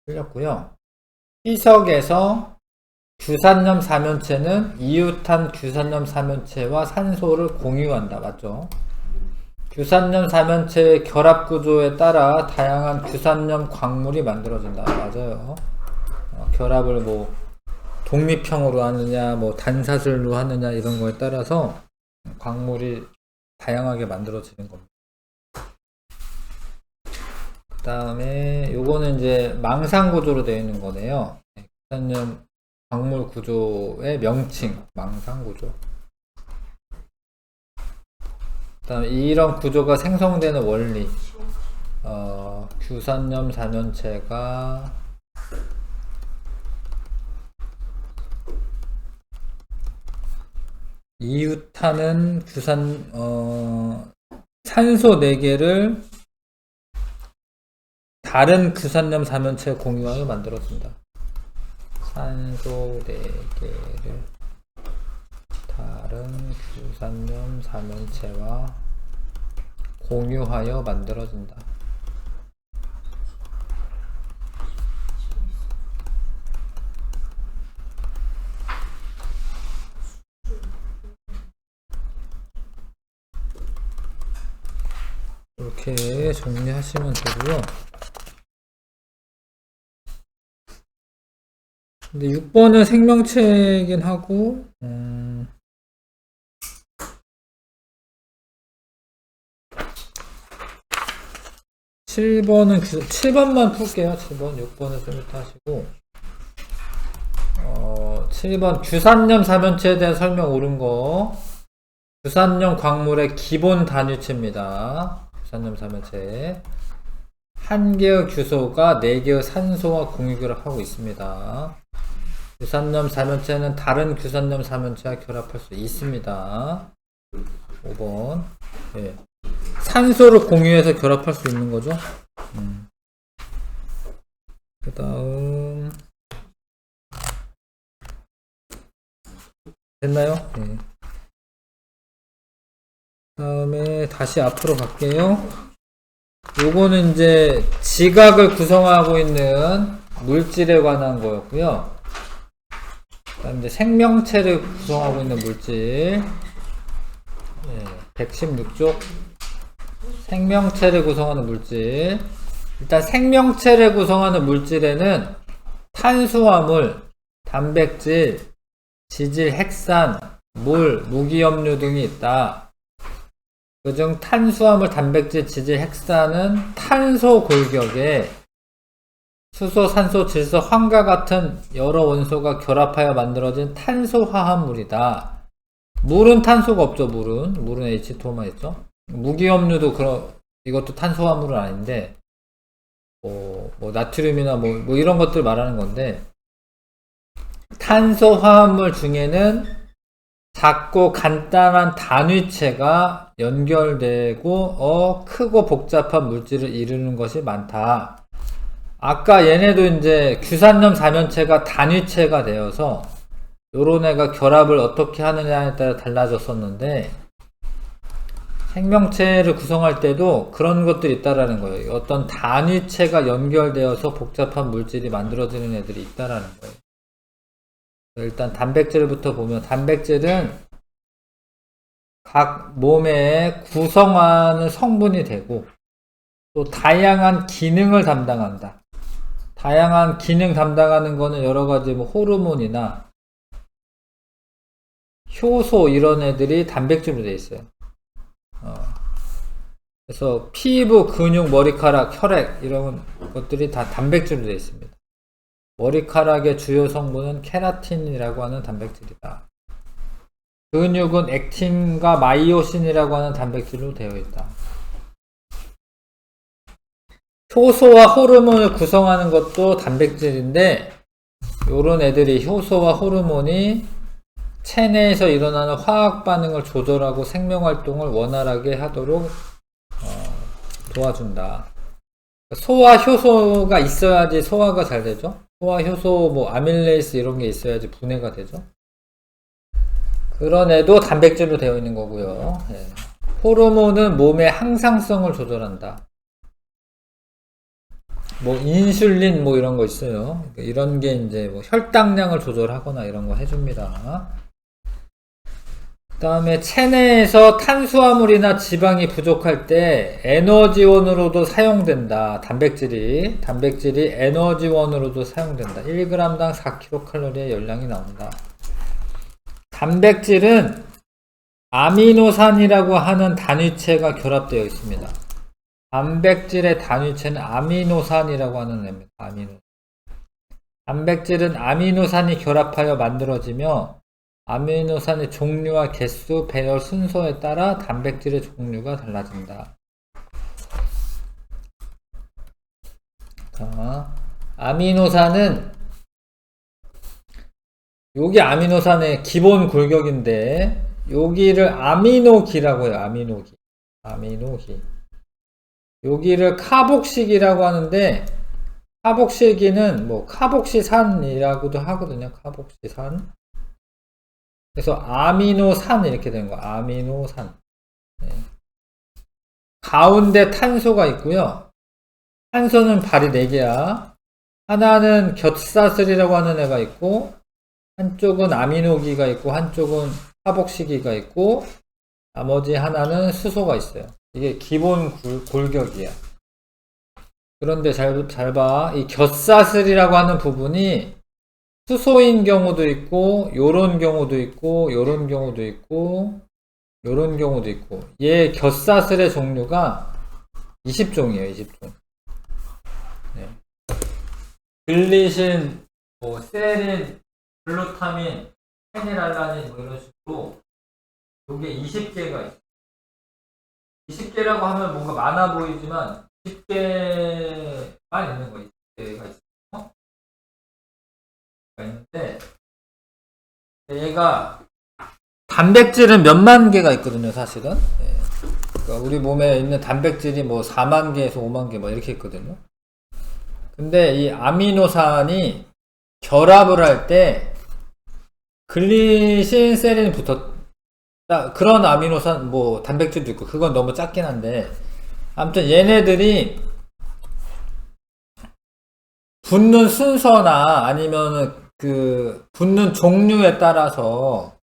틀렸고요. 희석에서 규산염 사면체는 이웃한 규산염 사면체와 산소를 공유한다. 맞죠? 규산염 사면체의 결합 구조에 따라 다양한 규산염 광물이 만들어진다. 맞아요. 결합을 뭐 독립형으로 하느냐, 뭐 단사슬로 하느냐 이런 거에 따라서 광물이 다양하게 만들어지는 겁니다. 그 다음에 요거는 이제 망상 구조로 되어 있는 거네요. 규산염 광물 구조의 명칭, 망상 구조. 그 다음에 이런 구조가 생성되는 원리. 규산염 사면체가 이웃하는 산소 4개를 다른 규산염 사면체 공유하여 만들어진다. 산소 4개를 다른 규산염 사면체와 공유하여 만들어진다. 이렇게 정리하시면 되고요. 근데 6번은 생명체이긴 하고, 7번만 풀게요. 7번. 6번은 좀 이따 하시고. 7번 규산염 사면체에 대한 설명 옳은 거. 규산염 광물의 기본 단위체입니다. 규산염 사면체. 한 개의 규소가 4개의 산소와 공유결합하고 있습니다. 규산염 사면체는 다른 규산염 사면체와 결합할 수 있습니다. 5번. 예. 산소를 공유해서 결합할 수 있는 거죠. 그 다음. 됐나요? 네. 다음에 다시 앞으로 갈게요. 요거는 이제 지각을 구성하고 있는 물질에 관한 거였고요. 그다음 이제 생명체를 구성하고 있는 물질. 116쪽. 생명체를 구성하는 물질. 일단 생명체를 구성하는 물질에는 탄수화물, 단백질, 지질, 핵산, 물, 무기염류 등이 있다. 그중 탄수화물, 단백질, 지질, 핵산은 탄소 골격에 수소, 산소, 질소, 황과 같은 여러 원소가 결합하여 만들어진 탄소화합물이다. 물은 탄소가 없죠. 물은 H2만 있죠. 무기염류도 이것도 탄소화물은 아닌데 뭐 나트륨이나 뭐 이런 것들 말하는 건데, 탄소화합물 중에는 작고 간단한 단위체가 연결되고 크고 복잡한 물질을 이루는 것이 많다. 아까 얘네도 이제 규산염 사면체가 단위체가 되어서 요런 애가 결합을 어떻게 하느냐에 따라 달라졌었는데, 생명체를 구성할 때도 그런 것들이 있다라는 거예요. 어떤 단위체가 연결되어서 복잡한 물질이 만들어지는 애들이 있다라는 거예요. 일단 단백질부터 보면, 단백질은 각 몸에 구성하는 성분이 되고 또 다양한 기능을 담당한다. 다양한 기능 담당하는 거는 여러가지 호르몬이나 효소 이런 애들이 단백질로 되어 있어요. 그래서 피부, 근육, 머리카락, 혈액 이런 것들이 다 단백질로 되어 있습니다. 머리카락의 주요 성분은 케라틴이라고 하는 단백질이다. 근육은 액틴과 마이오신이라고 하는 단백질로 되어 있다. 효소와 호르몬을 구성하는 것도 단백질인데, 요런 애들이 효소와 호르몬이 체내에서 일어나는 화학 반응을 조절하고 생명활동을 원활하게 하도록 도와준다. 소화 효소가 있어야지 소화가 잘 되죠. 소화 효소 아밀레이스 이런 게 있어야지 분해가 되죠. 그런 애도 단백질로 되어 있는 거고요. 호르몬은 몸의 항상성을 조절한다. 인슐린 이런 거 있어요. 이런 게 이제 혈당량을 조절하거나 이런 거 해줍니다. 그 다음에 체내에서 탄수화물이나 지방이 부족할 때 에너지원으로도 사용된다. 단백질이 에너지원으로도 사용된다. 1g당 4kcal의 열량이 나온다. 단백질은 아미노산이라고 하는 단위체가 결합되어 있습니다. 단백질의 단위체는 아미노산이라고 하는 애입니다. 단백질은 아미노산이 결합하여 만들어지며 아미노산의 종류와 개수, 배열 순서에 따라 단백질의 종류가 달라진다. 자, 아미노산은 여기 아미노산의 기본 골격인데 여기를 아미노기라고 해요. 아미노기. 여기를 카복시기라고 하는데, 카복시기는 카복시산이라고도 하거든요. 카복시산. 그래서 아미노산 이렇게 되는 거야. 아미노산. 가운데 탄소가 있고요. 탄소는 발이 4개야. 하나는 곁사슬이라고 하는 애가 있고, 한쪽은 아미노기가 있고, 한쪽은 카복시기가 있고, 나머지 하나는 수소가 있어요. 이게 기본 골격이야. 그런데 잘 봐. 이 곁사슬이라고 하는 부분이 수소인 경우도 있고, 요런 경우도 있고, 요런 경우도 있고, 요런 경우도 있고, 얘 곁사슬의 종류가 20종이에요, 20종. 네. 글리신, 뭐, 세린, 글루타민, 페닐알라닌, 뭐 이런 식으로, 요게 20개가 있어요. 20개라고 하면 뭔가 많아 보이지만, 10개만 있는 거, 20개가 있어요. 있는데, 얘가, 단백질은 몇만 개가 있거든요, 사실은. 예. 그러니까 우리 몸에 있는 단백질이 뭐 4만 개에서 5만 개 뭐 이렇게 있거든요. 근데 이 아미노산이 결합을 할 때 글리신, 세린이 붙었다. 그런 아미노산 뭐 단백질도 있고 그건 너무 작긴 한데 아무튼 얘네들이 붙는 순서나 아니면은 그 붙는 종류에 따라서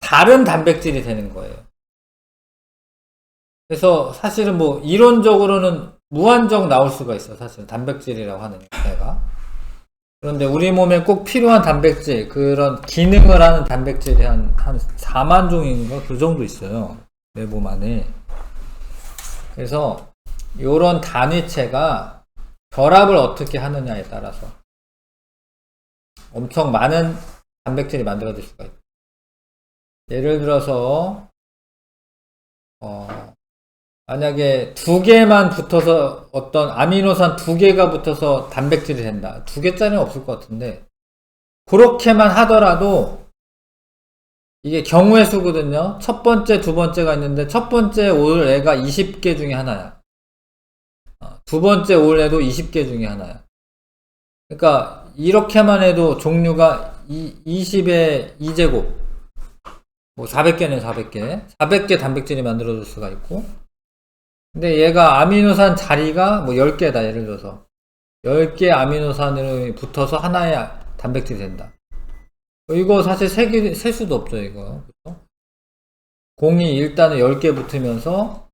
다른 단백질이 되는 거예요. 그래서 사실은 뭐 이론적으로는 무한정 나올 수가 있어. 사실은 단백질이라고 하는 애가. 그런데 우리 몸에 꼭 필요한 단백질, 그런 기능을 하는 단백질이 한 4만 종인가 그 정도 있어요. 내 몸 안에. 그래서 요런 단위체가 결합을 어떻게 하느냐에 따라서 엄청 많은 단백질이 만들어질 수가 있다. 예를 들어서 만약에 2개만 붙어서 어떤 아미노산 2개가 붙어서 단백질이 된다. 2개짜리는 없을 것 같은데 그렇게만 하더라도 이게 경우의 수거든요. 첫 번째, 두 번째가 있는데 첫 번째 올 애가 20개 중에 하나야. 두 번째 올 애도 20개 중에 하나야. 그러니까 이렇게만 해도 종류가 20의 2제곱 뭐 400개는 400개 400개 단백질이 만들어질 수가 있고 근데 얘가 아미노산 자리가 뭐 10개다 예를 들어서 10개 아미노산으로 붙어서 하나의 단백질이 된다. 이거 사실 셀 수도 없죠 이거. 그렇죠? 공이 일단은 10개 붙으면서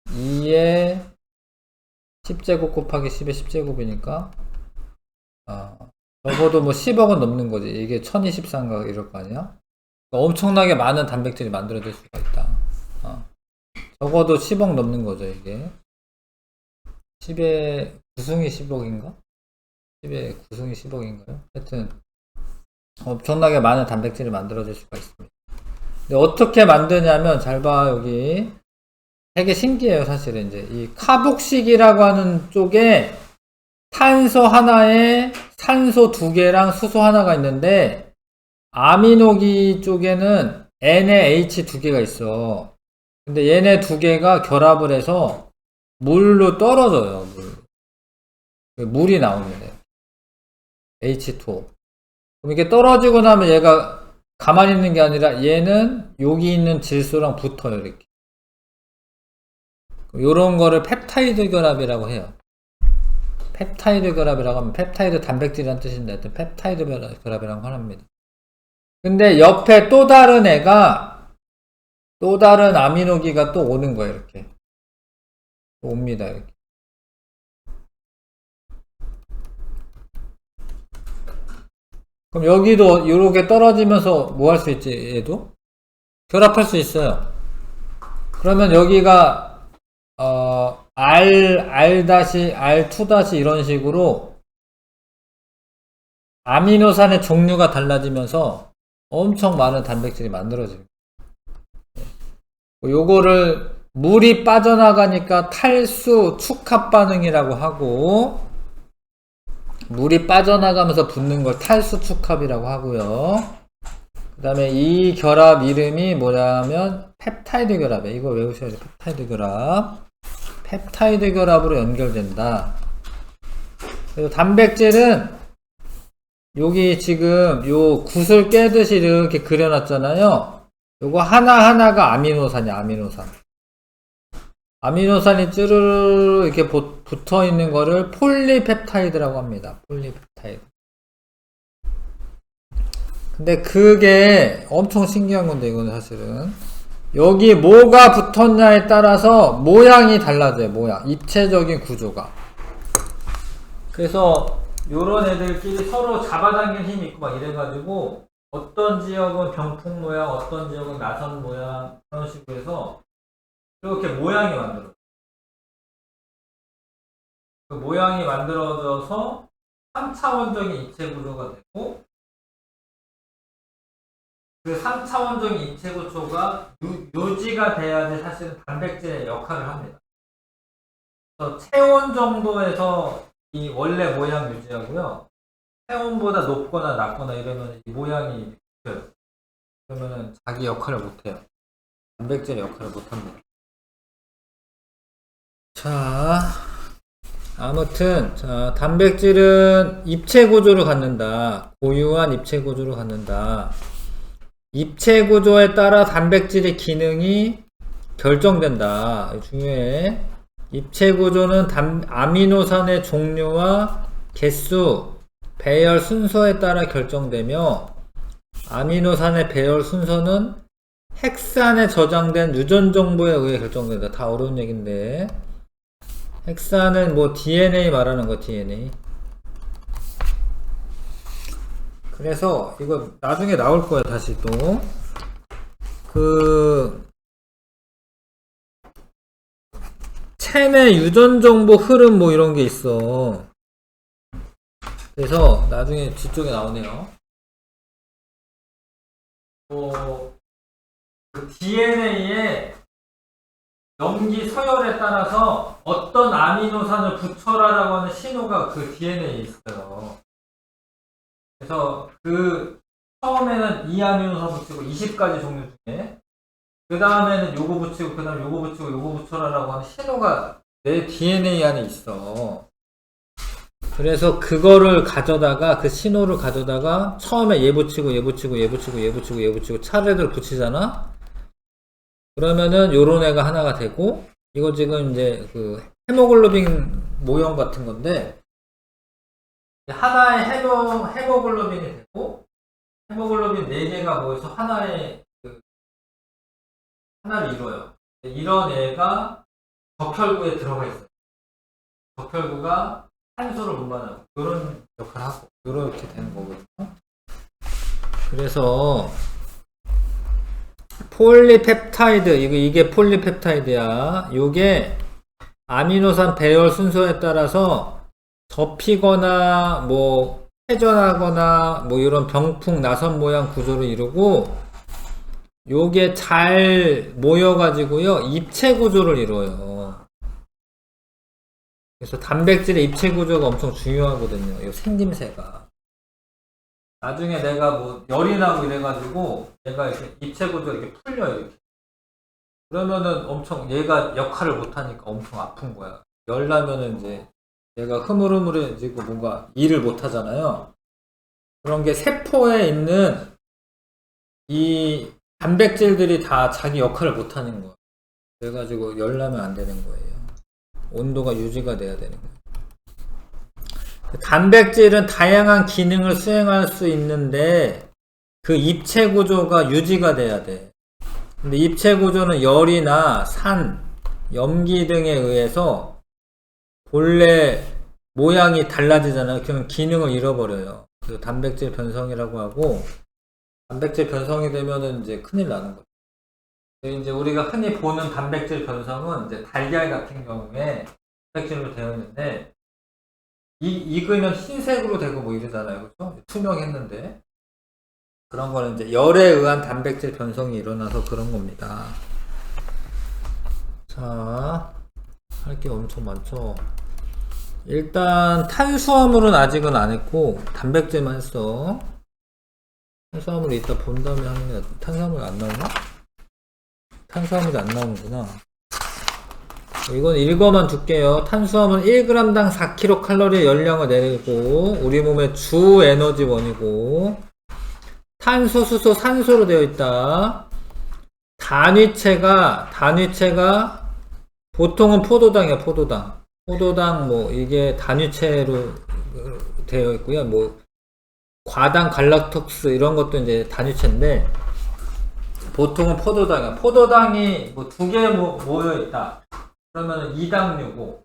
2의 10제곱 곱하기 10의 10제곱이니까 적어도 뭐 10억은 넘는 거지. 이게 1024인가 이럴 거 아니야? 엄청나게 많은 단백질이 만들어질 수가 있다. 적어도 10억 넘는 거죠, 이게. 10의 9승이 10억인가? 10의 9승이 10억인가요? 하여튼, 엄청나게 많은 단백질이 만들어질 수가 있습니다. 근데 어떻게 만드냐면, 잘 봐, 여기. 되게 신기해요, 사실은. 이제, 이 카복식이라고 하는 쪽에 탄소 하나에 산소 2개랑 수소 하나가 있는데, 아미노기 쪽에는 NaH 2개가 있어. 근데 얘네 2개가 결합을 해서 물로 떨어져요. 물이 나옵니다. H2O. 그럼 이게 떨어지고 나면 얘가 가만히 있는 게 아니라 얘는 여기 있는 질소랑 붙어요. 이렇게. 요런 거를 펩타이드 결합이라고 해요. 펩타이드 결합이라고 하면 펩타이드 단백질이라는 뜻인데 하여튼 펩타이드 결합이라고 합니다. 근데 옆에 또 다른 애가 또 다른 아미노기가 또 오는 거예요. 이렇게 또 옵니다. 이렇게. 그럼 여기도 이렇게 떨어지면서 뭐 할 수 있지? 얘도 결합할 수 있어요. 그러면 여기가 R, R2- 이런 식으로 아미노산의 종류가 달라지면서 엄청 많은 단백질이 만들어집니다. 요거를 물이 빠져나가니까 탈수 축합 반응이라고 하고 물이 빠져나가면서 붙는 걸 탈수 축합이라고 하고요. 그 다음에 이 결합 이름이 뭐냐면 펩타이드 결합이에요. 이거 외우셔야죠. 펩타이드 결합. 펩타이드 결합으로 연결된다. 그리고 단백질은 여기 지금 요 굿을 깨듯이 이렇게 그려놨잖아요. 요거 하나하나가 아미노산이야, 아미노산. 아미노산이 쭈르르 이렇게 붙어 있는 거를 폴리펩타이드라고 합니다. 폴리펩타이드. 근데 그게 엄청 신기한 건데, 이거는 사실은. 여기 뭐가 붙었냐에 따라서 모양이 달라져요, 모양. 입체적인 구조가. 그래서 요런 애들끼리 서로 잡아당기는 힘이 있고 막 이래가지고 어떤 지역은 병풍 모양, 어떤 지역은 나선 모양 그런 식으로 해서 이렇게 모양이 만들어져요. 그 모양이 만들어져서 3차원적인 입체 구조가 되고 그 3차원적인 입체 구조가 유지가 돼야지 사실은 단백질의 역할을 합니다. 그래서 체온 정도에서 이 원래 모양 유지하고요. 체온보다 높거나 낮거나 이러면 이 모양이 바뀌어요. 그러면은 자기 역할을 못해요. 단백질의 역할을 못합니다. 자, 아무튼 자, 단백질은 입체 구조를 갖는다. 고유한 입체 구조를 갖는다. 입체 구조에 따라 단백질의 기능이 결정된다. 중요해. 입체 구조는 아미노산의 종류와 개수, 배열 순서에 따라 결정되며 아미노산의 배열 순서는 핵산에 저장된 유전 정보에 의해 결정된다. 다 어려운 얘기인데 핵산은 뭐 DNA 말하는 거 DNA. 그래서 이거 나중에 나올 거야 다시 또 그 체내 유전 정보 흐름 뭐 이런 게 있어. 그래서 나중에 뒤쪽에 나오네요. 그 DNA에 염기 서열에 따라서 어떤 아미노산을 붙여라라고 하는 신호가 그 DNA에 있어요. 그래서 그 처음에는 이 아미노산 붙이고 20가지 종류 중에 그 다음에는 요거 붙이고 그 다음 요거 붙이고 요거 붙여라라고 하는 신호가 내 DNA 안에 있어. 그래서 그거를 가져다가 그 신호를 가져다가 처음에 얘 붙이고 얘 붙이고 얘 붙이고 얘 붙이고 얘 붙이고 차례대로 붙이잖아. 그러면은 요런 애가 하나가 되고 이거 지금 이제 그 헤모글로빈 모형 같은 건데 하나의 헤모글로빈이 되고 헤모글로빈 4개가 모여서 하나의 하나를 이뤄요. 이런 애가 적혈구에 들어가 있어요. 적혈구가 탄소를 운반하고 이런 역할을 하고 이렇게 되는 거거든요. 그래서 폴리펩타이드 이게 폴리펩타이드야. 요게 아미노산 배열 순서에 따라서 접히거나 뭐 회전하거나 뭐 이런 병풍 나선 모양 구조를 이루고 요게 잘 모여가지고요 입체 구조를 이뤄요. 그래서 단백질의 입체 구조가 엄청 중요하거든요. 요 생김새가 나중에 내가 뭐 열이 나고 이래가지고 얘가 이렇게 입체 구조가 이렇게 풀려요. 이렇게. 그러면은 엄청 얘가 역할을 못하니까 엄청 아픈 거야. 열 나면은 이제 얘가 흐물흐물해지고 뭔가 일을 못하잖아요. 그런 게 세포에 있는 이 단백질들이 다 자기 역할을 못하는 거예요. 그래가지고 열 나면 안 되는 거예요. 온도가 유지가 돼야 되는 거예요. 단백질은 다양한 기능을 수행할 수 있는데 그 입체 구조가 유지가 돼야 돼. 근데 입체 구조는 열이나 산, 염기 등에 의해서 본래 모양이 달라지잖아요. 그러면 기능을 잃어버려요. 그 단백질 변성이라고 하고 단백질 변성이 되면은 이제 큰일 나는 거죠. 이제 우리가 흔히 보는 단백질 변성은 이제 달걀 같은 경우에 단백질로 되어 있는데 익으면 흰색으로 되고 뭐 이러잖아요. 그렇죠? 투명했는데 그런 거는 이제 열에 의한 단백질 변성이 일어나서 그런 겁니다. 자, 할 게 엄청 많죠. 일단 탄수화물은 아직은 안 했고 단백질만 했어. 탄수화물 이따 본 다음에 하는 게 탄수화물이 안 나오나? 탄수화물이 안 나오는구나. 이건 읽어만 둘게요. 탄수화물은 1g당 4kcal의 열량을 내리고 우리 몸의 주 에너지원이고 탄소, 수소, 산소로 되어 있다. 단위체가 보통은 포도당이야. 포도당 뭐 이게 단위체로 되어 있고요. 뭐 과당, 갈락톡스 이런 것도 이제 단위체인데 보통은 포도당이야. 포도당이 뭐 2개 모여 있다. 그러면 2당류고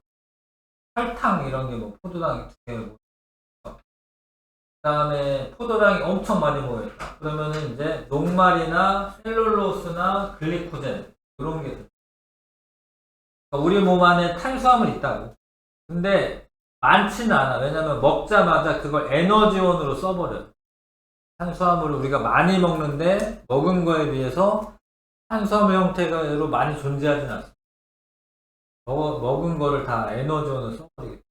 설탕 이런 게 뭐 포도당이 2개 다음에 포도당이 엄청 많이 모여있다. 그러면은 이제 녹말이나 셀룰로스나 글리코젠 이런 게 그러니까 우리 몸 안에 탄수화물이 있다고. 근데 많지는 않아. 왜냐면 먹자마자 그걸 에너지원으로 써버려요. 탄수화물을 우리가 많이 먹는데 먹은 거에 비해서 탄수화물 형태로 많이 존재하진 않습니다. 먹은 거를 다 에너지원으로 써버리겠다.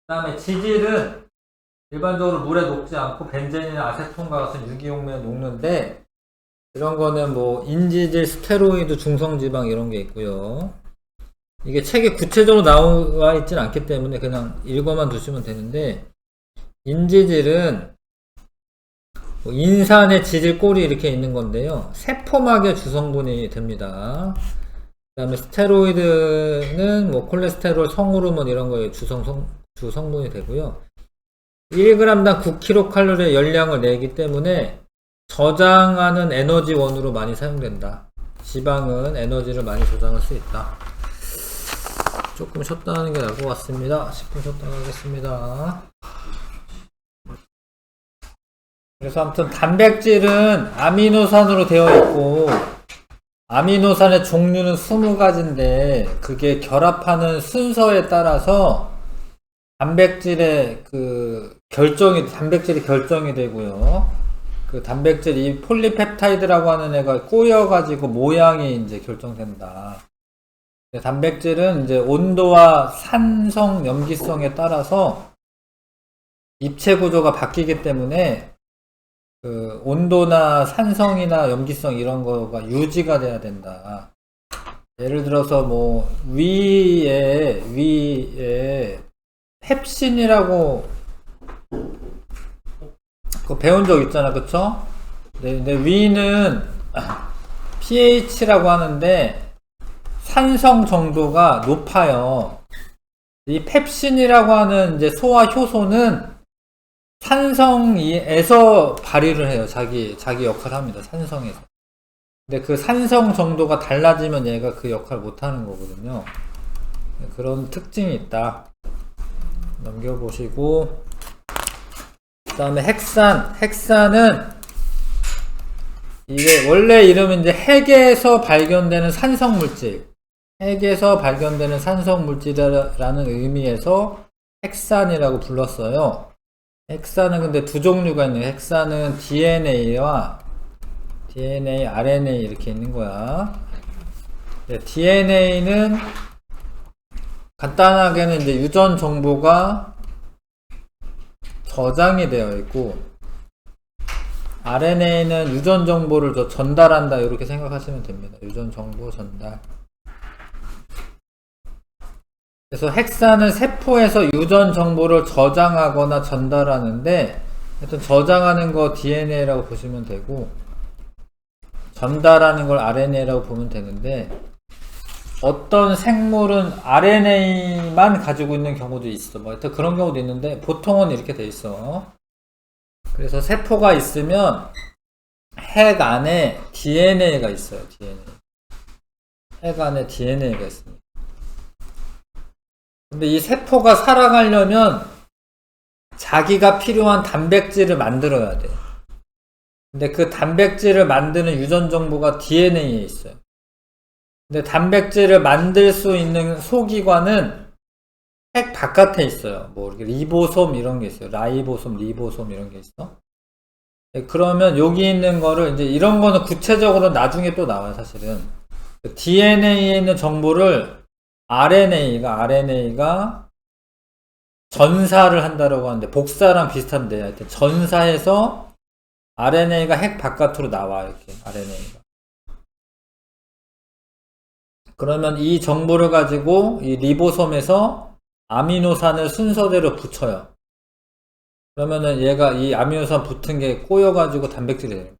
그 다음에 지질은 일반적으로 물에 녹지 않고 벤젠이나 아세톤과 같은 유기용매에 녹는데 이런 거는 뭐 인지질, 스테로이드, 중성지방 이런 게 있고요. 이게 책에 구체적으로 나와 있진 않기 때문에 그냥 읽어만 두시면 되는데 인지질은 뭐 인산의 지질 꼴이 이렇게 있는 건데요. 세포막의 주성분이 됩니다. 그 다음에 스테로이드는 뭐 콜레스테롤, 성호르몬 이런 거에 주성분이 되고요. 1g당 9kcal의 열량을 내기 때문에 저장하는 에너지원으로 많이 사용된다. 지방은 에너지를 많이 저장할 수 있다. 조금 쉬었다 하는 게 나을 것 같습니다. 10분 쉬었다 하겠습니다. 그래서 아무튼 단백질은 아미노산으로 되어 있고 아미노산의 종류는 20가지인데 그게 결합하는 순서에 따라서 단백질이 결정이 되고요. 그 단백질이 폴리펩타이드라고 하는 애가 꼬여가지고 모양이 이제 결정된다. 단백질은 이제 온도와 산성, 염기성에 따라서 입체 구조가 바뀌기 때문에 그 온도나 산성이나 염기성 이런 거가 유지가 돼야 된다. 예를 들어서 뭐 위에 펩신이라고 그거 배운 적 있잖아, 그쵸? 근데 위는 pH라고 하는데 산성 정도가 높아요. 이 펩신이라고 하는 이제 소화 효소는 산성에서 발휘를 해요. 자기 역할을 합니다. 산성에서. 근데 그 산성 정도가 달라지면 얘가 그 역할을 못하는 거거든요. 그런 특징이 있다. 넘겨보시고 그 다음에 핵산은 이게 원래 이름은 이제 핵에서 발견되는 산성물질, 핵에서 발견되는 산성물질이라는 의미에서 핵산이라고 불렀어요. 핵산은 근데 두 종류가 있네요. 핵산은 DNA, RNA 이렇게 있는 거야. DNA는 간단하게는 이제 유전 정보가 저장이 되어 있고 RNA는 유전 정보를 전달한다 이렇게 생각하시면 됩니다. 유전 정보 전달. 그래서 핵산은 세포에서 유전 정보를 저장하거나 전달하는데 하여튼 저장하는 거 DNA라고 보시면 되고 전달하는 걸 RNA라고 보면 되는데 어떤 생물은 RNA만 가지고 있는 경우도 있어. 뭐 하여튼 그런 경우도 있는데 보통은 이렇게 돼 있어. 그래서 세포가 있으면 핵 안에 DNA가 있어요. 핵 안에 DNA가 있습니다. 근데 이 세포가 살아가려면 자기가 필요한 단백질을 만들어야 돼. 근데 그 단백질을 만드는 유전 정보가 DNA에 있어요. 근데 단백질을 만들 수 있는 소기관은 핵 바깥에 있어요. 뭐 이렇게 리보솜 이런 게 있어요. 라이보솜, 리보솜 이런 게 있어. 그러면 여기 있는 거를 이제 이런 거는 구체적으로 나중에 또 나와요, 사실은. DNA에 있는 정보를 RNA가 전사를 한다라고 하는데 복사랑 비슷한데 하여튼 전사해서 RNA가 핵 바깥으로 나와 이렇게 RNA가. 그러면 이 정보를 가지고 이 리보솜에서 아미노산을 순서대로 붙여요. 그러면은 얘가 이 아미노산 붙은 게 꼬여가지고 단백질이 돼요.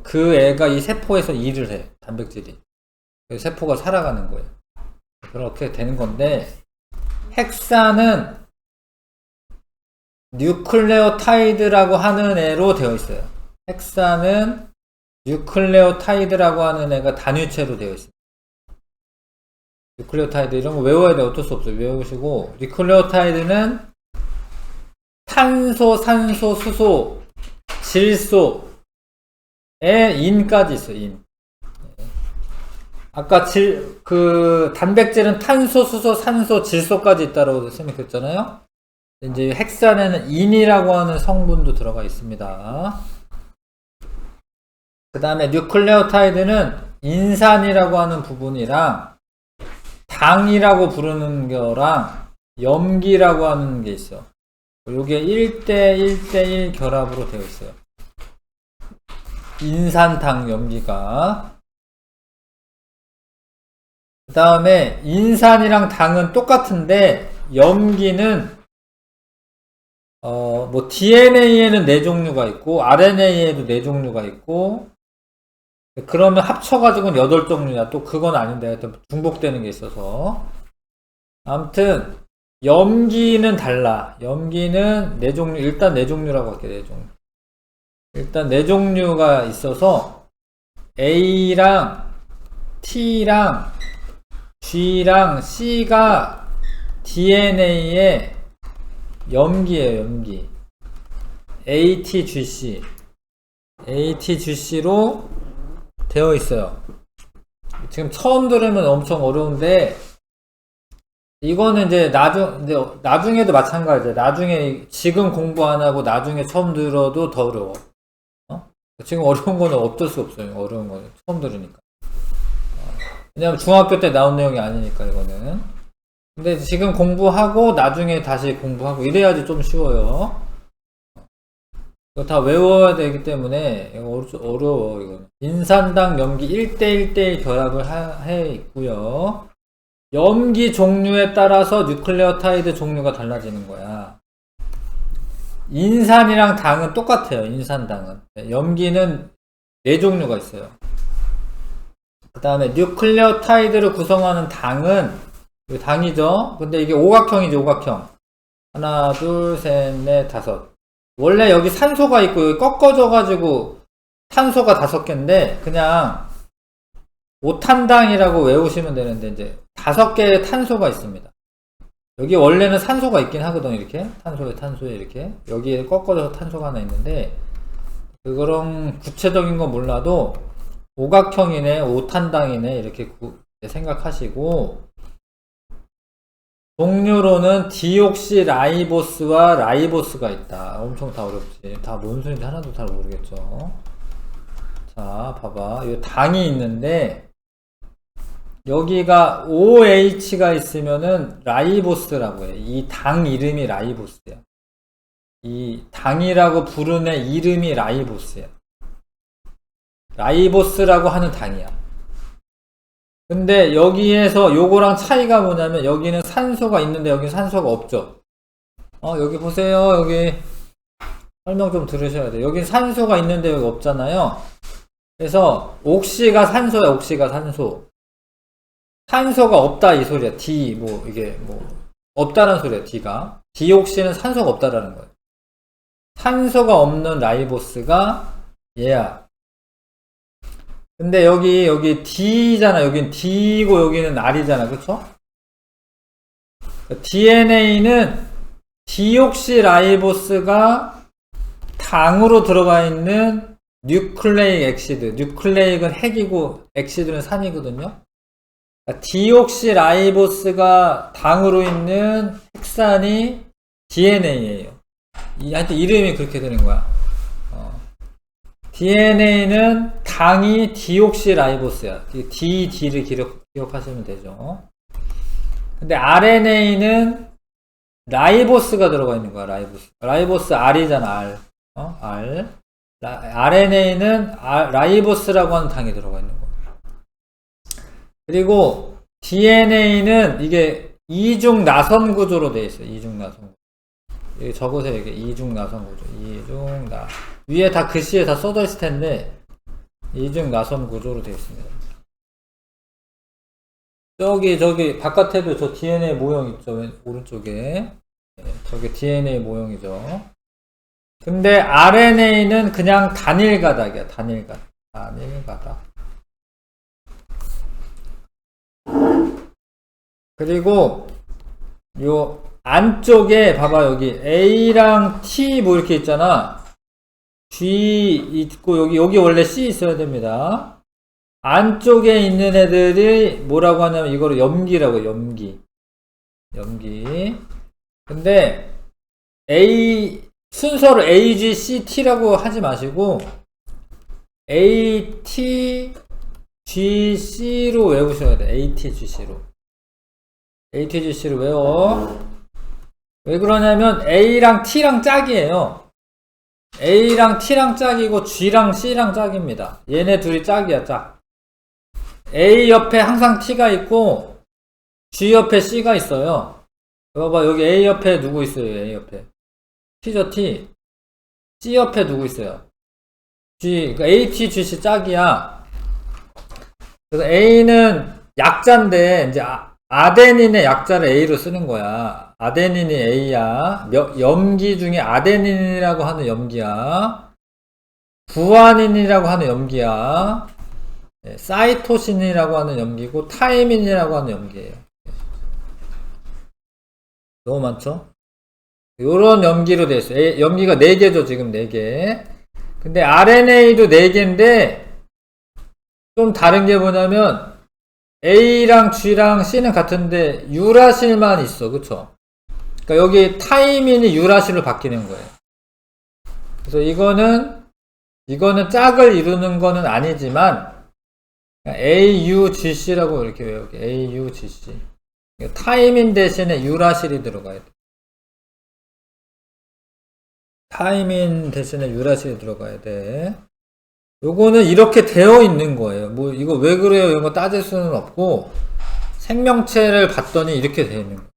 그 애가 이 세포에서 일을 해, 단백질이. 세포가 살아가는 거예요. 그렇게 되는 건데, 핵산은 뉴클레오타이드라고 하는 애로 되어 있어요. 핵산은 뉴클레오타이드라고 하는 애가 단위체로 되어 있습니다. 뉴클레오타이드 이런 거 외워야 돼. 어쩔 수 없어요. 외우시고 뉴클레오타이드는 탄소, 산소, 수소, 질소에 인까지 있어요. 인. 아까 단백질은 탄소, 수소, 산소, 질소까지 있다고 선생님이 그랬잖아요. 이제 핵산에는 인이라고 하는 성분도 들어가 있습니다. 그 다음에 뉴클레오타이드는 인산이라고 하는 부분이랑 당이라고 부르는 거랑 염기라고 하는 게 있어. 요게 1대1대1 결합으로 되어 있어요. 인산당 염기가. 그 다음에 인산이랑 당은 똑같은데 염기는 뭐 DNA에는 4종류가 있고 RNA에도 4종류가 있고 그러면 합쳐가지고는 8종류야. 또 그건 아닌데 하여튼 중복되는 게 있어서 아무튼 염기는 달라. 염기는 4종류, 일단 4종류라고 할게. 4종류. 일단 4종류가 있어서 A랑 T랑 G랑 C가 DNA의 염기예요. 염기. ATGC. ATGC로 되어 있어요. 지금 처음 들으면 엄청 어려운데 이거는 이제 나중에도 마찬가지야. 나중에 지금 공부 안 하고 나중에 처음 들어도 더 어려워. 지금 어려운 거는 어쩔 수 없어요. 어려운 거는 처음 들으니까. 왜냐면 중학교 때 나온 내용이 아니니까 이거는. 근데 지금 공부하고 나중에 다시 공부하고 이래야지 좀 쉬워요. 이거 다 외워야 되기 때문에 이거 어려워. 이거는. 인산당 염기 1대1대1 결합을 해 있고요. 염기 종류에 따라서 뉴클레오타이드 종류가 달라지는 거야. 인산이랑 당은 똑같아요. 인산당은. 염기는 4종류가 있어요. 그 다음에 뉴클레오타이드를 구성하는 당은 당이죠. 근데 이게 오각형이죠. 오각형. 하나, 둘, 셋, 넷, 다섯. 원래 여기 산소가 있고 여기 꺾어져 가지고 탄소가 5개인데 그냥 5탄당이라고 외우시면 되는데 이제 5개의 탄소가 있습니다. 여기 원래는 산소가 있긴 하거든. 이렇게 탄소에 이렇게 여기에 꺾어져서 탄소가 하나 있는데 그런 구체적인 건 몰라도 오각형이네, 5탄당이네 이렇게 생각하시고 종류로는 디옥시라이보스와 라이보스가 있다. 엄청 다 어렵지. 다 뭔 소리인지 하나도 잘 모르겠죠. 자, 봐봐. 이 당이 있는데 여기가 OH가 있으면은 라이보스라고 해. 이 당 이름이 라이보스야. 이 당이라고 부르는 이름이 라이보스야. 라이보스라고 하는 당이야. 근데 여기에서 요거랑 차이가 뭐냐면 여기는 산소가 있는데 여기는 산소가 없죠. 여기 보세요. 여기 설명 좀 들으셔야 돼요. 여기 산소가 있는데 여기 없잖아요. 그래서 옥시가 산소야. 옥시가 산소. 산소가 없다 이 소리야. D 이게 없다는 소리야. D가. 디옥시는 산소가 없다라는 거예요. 산소가 없는 라이보스가 얘야. 근데 여기 D잖아. 여긴 D고 여기는 R이잖아. 그쵸? DNA는 디옥시라이보스가 당으로 들어가 있는 뉴클레익 엑시드. 뉴클레익은 핵이고 엑시드는 산이거든요. 디옥시라이보스가 당으로 있는 핵산이 DNA예요. 하여튼 이름이 그렇게 되는 거야. DNA는 당이 디옥시라이보스야. D를 기억하시면 되죠. 근데 RNA는 라이보스가 들어가 있는 거야. 라이보스 R이잖아. R. R. RNA는 라이보스라고 하는 당이 들어가 있는 거야. 그리고 DNA는 이게 이중 나선 구조로 되어 있어요. 이중 나선 구조. 여기 적으세요. 이게 이중 나선 구조. 위에 다 글씨에 다 써져 있을 텐데 이중 나선 구조로 되어 있습니다. 저기 바깥에도 저 DNA 모형 있죠. 오른쪽에. 저게 DNA 모형이죠. 근데 RNA는 그냥 단일 가닥이야. 단일 가닥. 그리고 안쪽에 봐봐 여기 A랑 T 뭐 이렇게 있잖아. G 있고 여기 원래 C 있어야 됩니다. 안쪽에 있는 애들이 뭐라고 하냐면 이거를 염기라고 염기. 근데 순서를 A, G, C, T라고 하지 마시고 A, T, G, C로 외우셔야 돼. A, T, G, C로. A, T, G, C로 외워. 왜 그러냐면 A랑 T랑 짝이에요. A랑 T랑 짝이고 G랑 C랑 짝입니다. 얘네 둘이 짝이야, 짝. A 옆에 항상 T가 있고 G 옆에 C가 있어요. 봐봐, 여기 A 옆에 누구 있어요? A 옆에 T죠, T. C 옆에 누구 있어요? G. 그러니까 A, T, G, C 짝이야. 그래서 A는 약자인데 이제 아데닌의 약자를 A로 쓰는 거야. 아데닌이 A야. 염기 중에 아데닌이라고 하는 염기야. 구아닌이라고 하는 염기야. 사이토신이라고 하는 염기고 타이민이라고 하는 염기예요. 너무 많죠? 요런 염기로 되어 있어요. 염기가 4개죠, 지금 4개. 근데 RNA도 4개인데 좀 다른 게 뭐냐면 A랑 G랑 C는 같은데 유라실만 있어. 그쵸? 그러니까 여기 타이민이 유라실로 바뀌는 거예요. 그래서 이거는 짝을 이루는 거는 아니지만 AUGC라고 이렇게 외우게. AUGC. 타이민 대신에 유라실이 들어가야 돼. 타이민 대신에 유라실이 들어가야 돼. 요거는 이렇게 되어 있는 거예요. 뭐 이거 왜 그래요? 이런 거 따질 수는 없고 생명체를 봤더니 이렇게 되어 있는 거예요.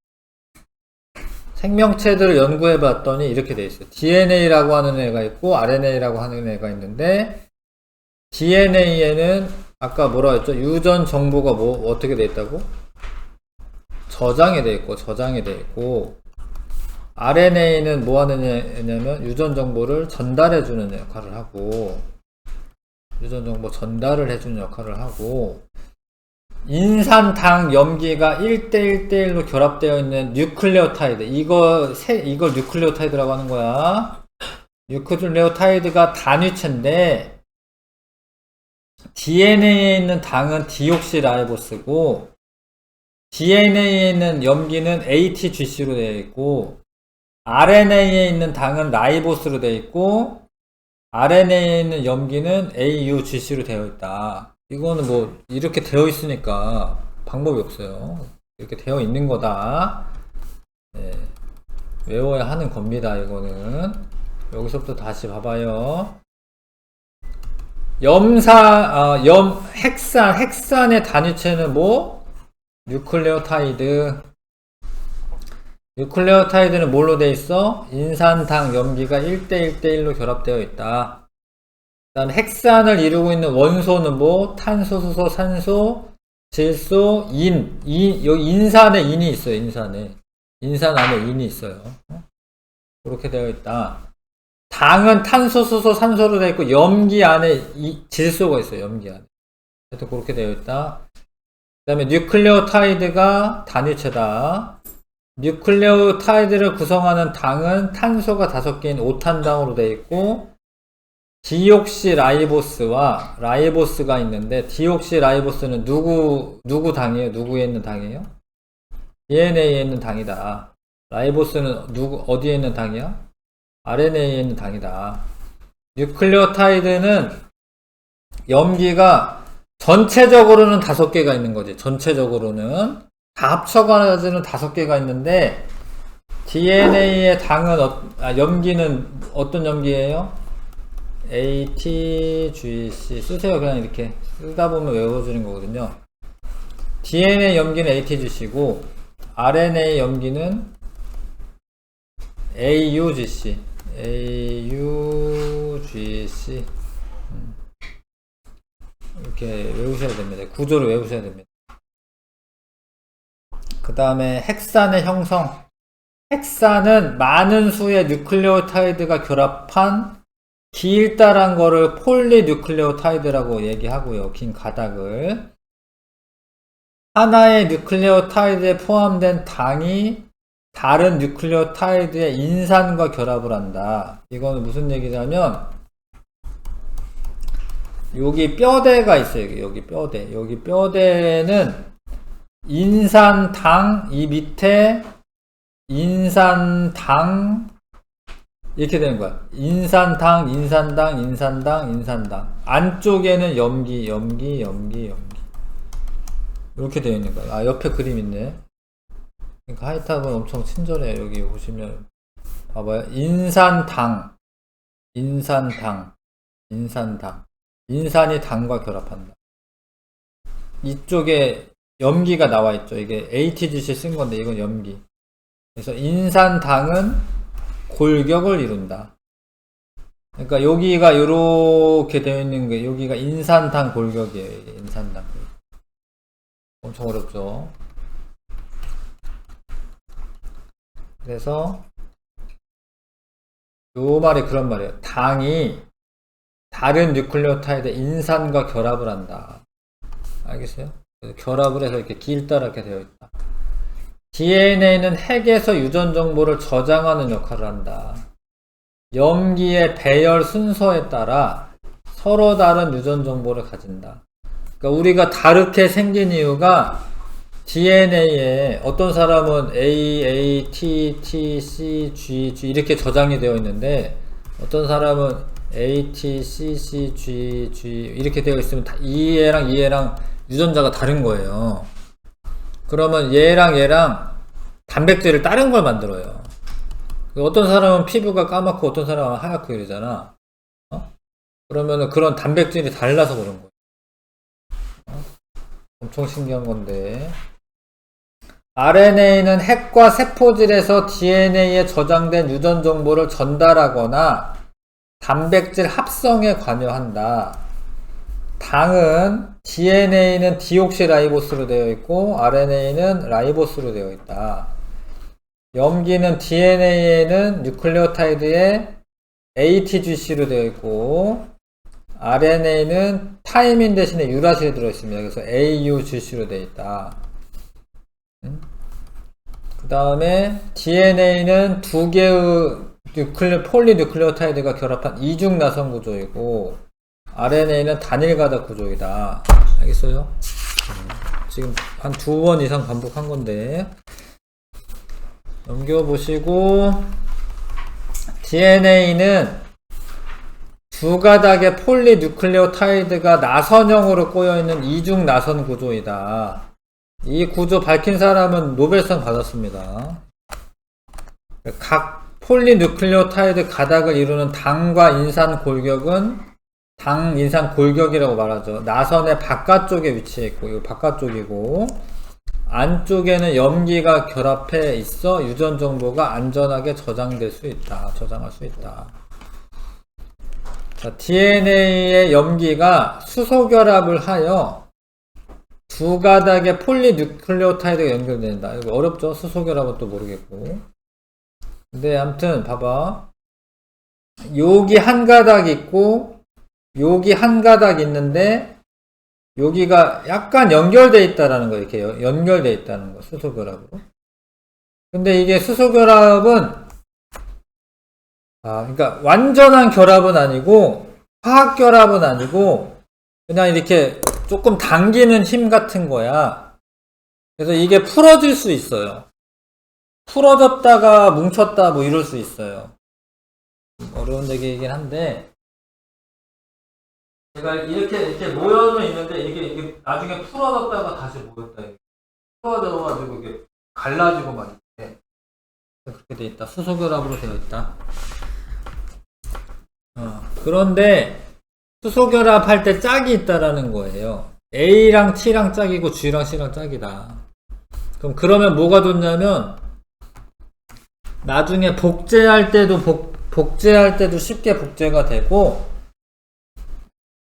생명체들을 연구해 봤더니 이렇게 되어 있어요. DNA라고 하는 애가 있고 RNA라고 하는 애가 있는데 DNA에는 아까 뭐라 했죠? 유전 정보가 어떻게 되어 있다고? 저장이 되어 있고 RNA는 뭐 하느냐면 유전 정보를 전달해 주는 역할을 하고 유전 정보 전달을 해주는 역할을 하고 인산당 염기가 1대1대1로 결합되어 있는 뉴클레오타이드 이걸 뉴클레오타이드라고 하는 거야. 뉴클레오타이드가 단위체인데 DNA에 있는 당은 디옥시라이보스고 DNA에 있는 염기는 ATGC로 되어 있고 RNA에 있는 당은 라이보스로 되어 있고 RNA에 있는 염기는 AUGC로 되어 있다. 이거는 뭐 이렇게 되어 있으니까 방법이 없어요. 이렇게 되어 있는 거다. 네. 외워야 하는 겁니다. 이거는 여기서부터 다시 봐봐요. 핵산의 단위체는 뭐? 뉴클레오타이드는 뭘로 되어 있어? 인산당 염기가 1대1대1로 결합되어 있다. 그 다음에 핵산을 이루고 있는 원소는 뭐? 탄소, 수소, 산소, 질소, 여기 인산에 인이 있어요. 인산 안에 인이 있어요. 그렇게 되어 있다. 당은 탄소, 수소, 산소로 되어 있고 염기 안에 질소가 있어요. 염기 안에. 하여튼 그렇게 되어 있다. 그 다음에 뉴클레오타이드가 단위체다. 뉴클레오타이드를 구성하는 당은 탄소가 5개인 5탄당으로 되어 있고 디옥시라이보스와 라이보스가 있는데 디옥시라이보스는 누구 당이에요? 누구에 있는 당이에요? DNA에 있는 당이다. 라이보스는 어디에 있는 당이야? RNA에 있는 당이다. 뉴클레오타이드는 염기가 전체적으로는 5개가 있는 거지. 전체적으로는 다 합쳐가지고는 5개가 있는데 DNA의 당은 염기는 어떤 염기예요? ATGC 쓰세요. 그냥 이렇게 쓰다 보면 외워지는 거거든요. DNA 염기는 ATGC고 RNA 염기는 AUGC 이렇게 외우셔야 됩니다. 구조를 외우셔야 됩니다. 그 다음에 핵산의 형성. 핵산은 많은 수의 뉴클레오타이드가 결합한 길다란 거를 폴리뉴클레오타이드라고 얘기하고요. 긴 가닥을. 하나의 뉴클레오타이드에 포함된 당이 다른 뉴클레오타이드의 인산과 결합을 한다. 이거는 무슨 얘기냐면 여기 뼈대가 있어요. 여기 뼈대. 여기 뼈대는 인산당, 이 밑에 인산당 이렇게 되는 거야. 인산당, 인산당, 인산당, 인산당. 안쪽에는 염기 이렇게 되어 있는 거야. 아, 옆에 그림 있네. 그러니까 하이탑은 엄청 친절해요. 여기 보시면 봐봐요. 인산당, 인산이 당과 결합한다. 이쪽에 염기가 나와 있죠. 이게 ATGC 쓴 건데 이건 염기. 그래서 인산당은 골격을 이룬다. 그러니까 여기가 이렇게 되어 있는 게 여기가 인산당 골격이에요. 인산당 골격. 엄청 어렵죠. 그래서 요 말이 그런 말이에요. 당이 다른 뉴클레오타이드 인산과 결합을 한다. 알겠어요? 결합을 해서 이렇게 길다랗게 되어 있다. DNA는 핵에서 유전 정보를 저장하는 역할을 한다. 염기의 배열 순서에 따라 서로 다른 유전 정보를 가진다. 그러니까 우리가 다르게 생긴 이유가 DNA에 어떤 사람은 A, T, T, C, G 이렇게 저장이 되어 있는데 어떤 사람은 A, T, C, G 이렇게 되어 있으면 이 얘랑 유전자가 다른 거예요. 그러면 얘랑 단백질을 다른 걸 만들어요. 어떤 사람은 피부가 까맣고 어떤 사람은 하얗고 이러잖아. 그러면 그런 단백질이 달라서 그런 거예요. 엄청 신기한 건데. RNA는 핵과 세포질에서 DNA에 저장된 유전 정보를 전달하거나 단백질 합성에 관여한다. 당은 DNA는 디옥시라이보스로 되어 있고 RNA는 라이보스로 되어 있다. 염기는 DNA에는 뉴클레오타이드의 ATGC로 되어 있고 RNA는 타이민 대신에 유라실에 들어있습니다. 그래서 AUGC로 되어 있다. 그 다음에 DNA는 두 개의 폴리뉴클레오타이드가 결합한 이중 나선 구조이고 RNA는 단일 가닥 구조이다. 알겠어요? 지금 한 2번 이상 반복한 건데 넘겨보시고 DNA는 두 가닥의 폴리뉴클레오타이드가 나선형으로 꼬여있는 이중 나선 구조이다. 이 구조 밝힌 사람은 노벨상 받았습니다. 각 폴리뉴클레오타이드 가닥을 이루는 당과 인산 골격은 당 인산 골격이라고 말하죠. 나선의 바깥쪽에 위치해 있고 이거 바깥쪽이고 안쪽에는 염기가 결합해 있어 유전 정보가 안전하게 저장할 수 있다. 자, DNA의 염기가 수소결합을 하여 두 가닥의 폴리뉴클레오타이드가 연결된다. 이거 어렵죠? 수소결합은 또 모르겠고. 근데 아무튼 봐봐. 여기 한 가닥 있고 여기 한 가닥 있는데 여기가 약간 연결돼 있다라는 거. 이렇게 연결돼 있다는 거. 수소결합으로. 근데 이게 수소결합은 그러니까 완전한 결합은 아니고 화학 결합은 아니고 그냥 이렇게 조금 당기는 힘 같은 거야. 그래서 이게 풀어질 수 있어요. 풀어졌다가 뭉쳤다 뭐 이럴 수 있어요. 어려운 얘기이긴 한데 제가 이렇게 모여는 있는데 이게 나중에 풀어졌다가 다시 모였다. 풀어져가지고 이게 갈라지고 막 이렇게 그렇게 돼 있다. 수소결합으로 되어 있다. 그런데 수소결합 할 때 짝이 있다라는 거예요. A랑 T랑 짝이고 G랑 C랑 짝이다. 그러면 뭐가 좋냐면 나중에 복제할 때도 쉽게 복제가 되고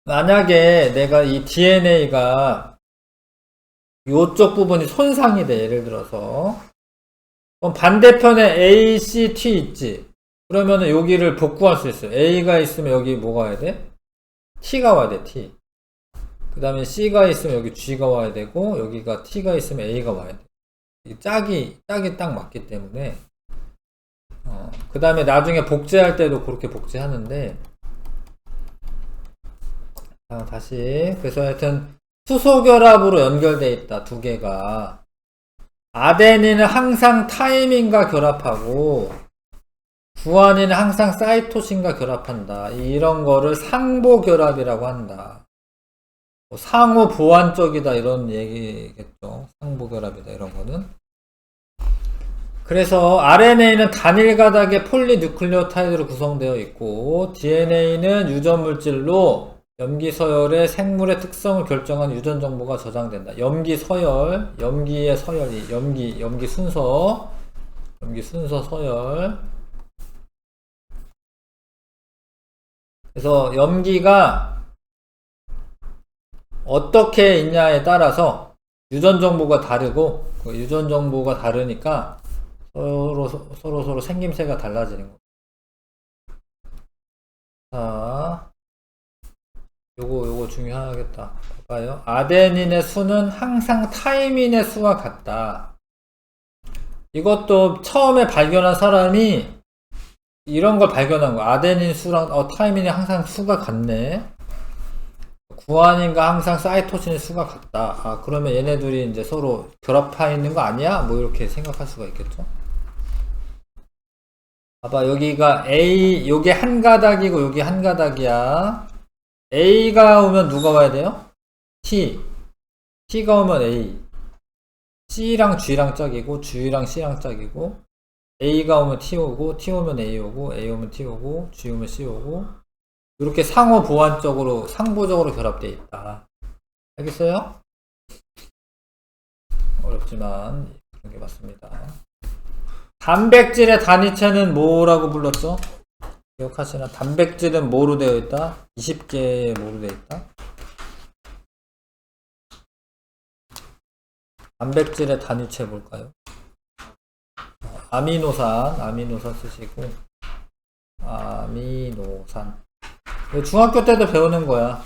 만약에 내가 이 DNA가 요쪽 부분이 손상이 돼. 예를 들어서 그럼 반대편에 A, C, T 있지. 그러면은 여기를 복구할 수 있어요. A가 있으면 여기 뭐가 와야 돼? T가 와야 돼. T. 그 다음에 C가 있으면 여기 G가 와야 되고 여기가 T가 있으면 A가 와야 돼. 짝이 딱 맞기 때문에 그 다음에 나중에 복제할 때도 그렇게 복제하는데 다시 그래서 하여튼 수소결합으로 연결되어 있다 두 개가. 아데닌은 항상 타이민과 결합하고 구아닌은 항상 사이토신과 결합한다. 이런 거를 상보결합이라고 한다. 상호 보완적이다 이런 얘기겠죠. 상보결합이다 이런 거는. 그래서 RNA는 단일 가닥의 폴리뉴클레오타이드로 구성되어 있고 DNA는 유전물질로 염기서열의 생물의 특성을 결정하는 유전 정보가 저장된다. 염기서열, 염기의 서열이 염기 순서 서열. 그래서 염기가 어떻게 있냐에 따라서 유전 정보가 다르고 그 유전 정보가 다르니까 서로 생김새가 달라지는 거예요. 자, 요거 중요하겠다. 봐봐요. 아데닌의 수는 항상 타이민의 수와 같다. 이것도 처음에 발견한 사람이 이런 걸 발견한 거야. 아데닌 수랑 타이민이 항상 수가 같네. 구아닌과 항상 사이토신의 수가 같다. 그러면 얘네들이 이제 서로 결합해 있는 거 아니야? 뭐 이렇게 생각할 수가 있겠죠. 봐봐, 여기가 A, 요게 한 가닥이고 요게 한 가닥이야. A가 오면 누가 와야 돼요? T. T가 오면 A. C랑 G랑 짝이고 G랑 C랑 짝이고 A가 오면 T 오고 T 오면 A 오고 A 오면 T 오고 G 오면 C 오고 이렇게 상호 보완적으로 상보적으로 결합되어 있다. 알겠어요? 어렵지만 그런 게 맞습니다. 단백질의 단위체는 뭐라고 불렀죠? 기억하시나? 단백질은 뭐로 되어 있다? 20개의 뭐로 되어 있다? 단백질의 단위체 뭘까요? 아미노산 쓰시고 아미노산. 중학교 때도 배우는 거야.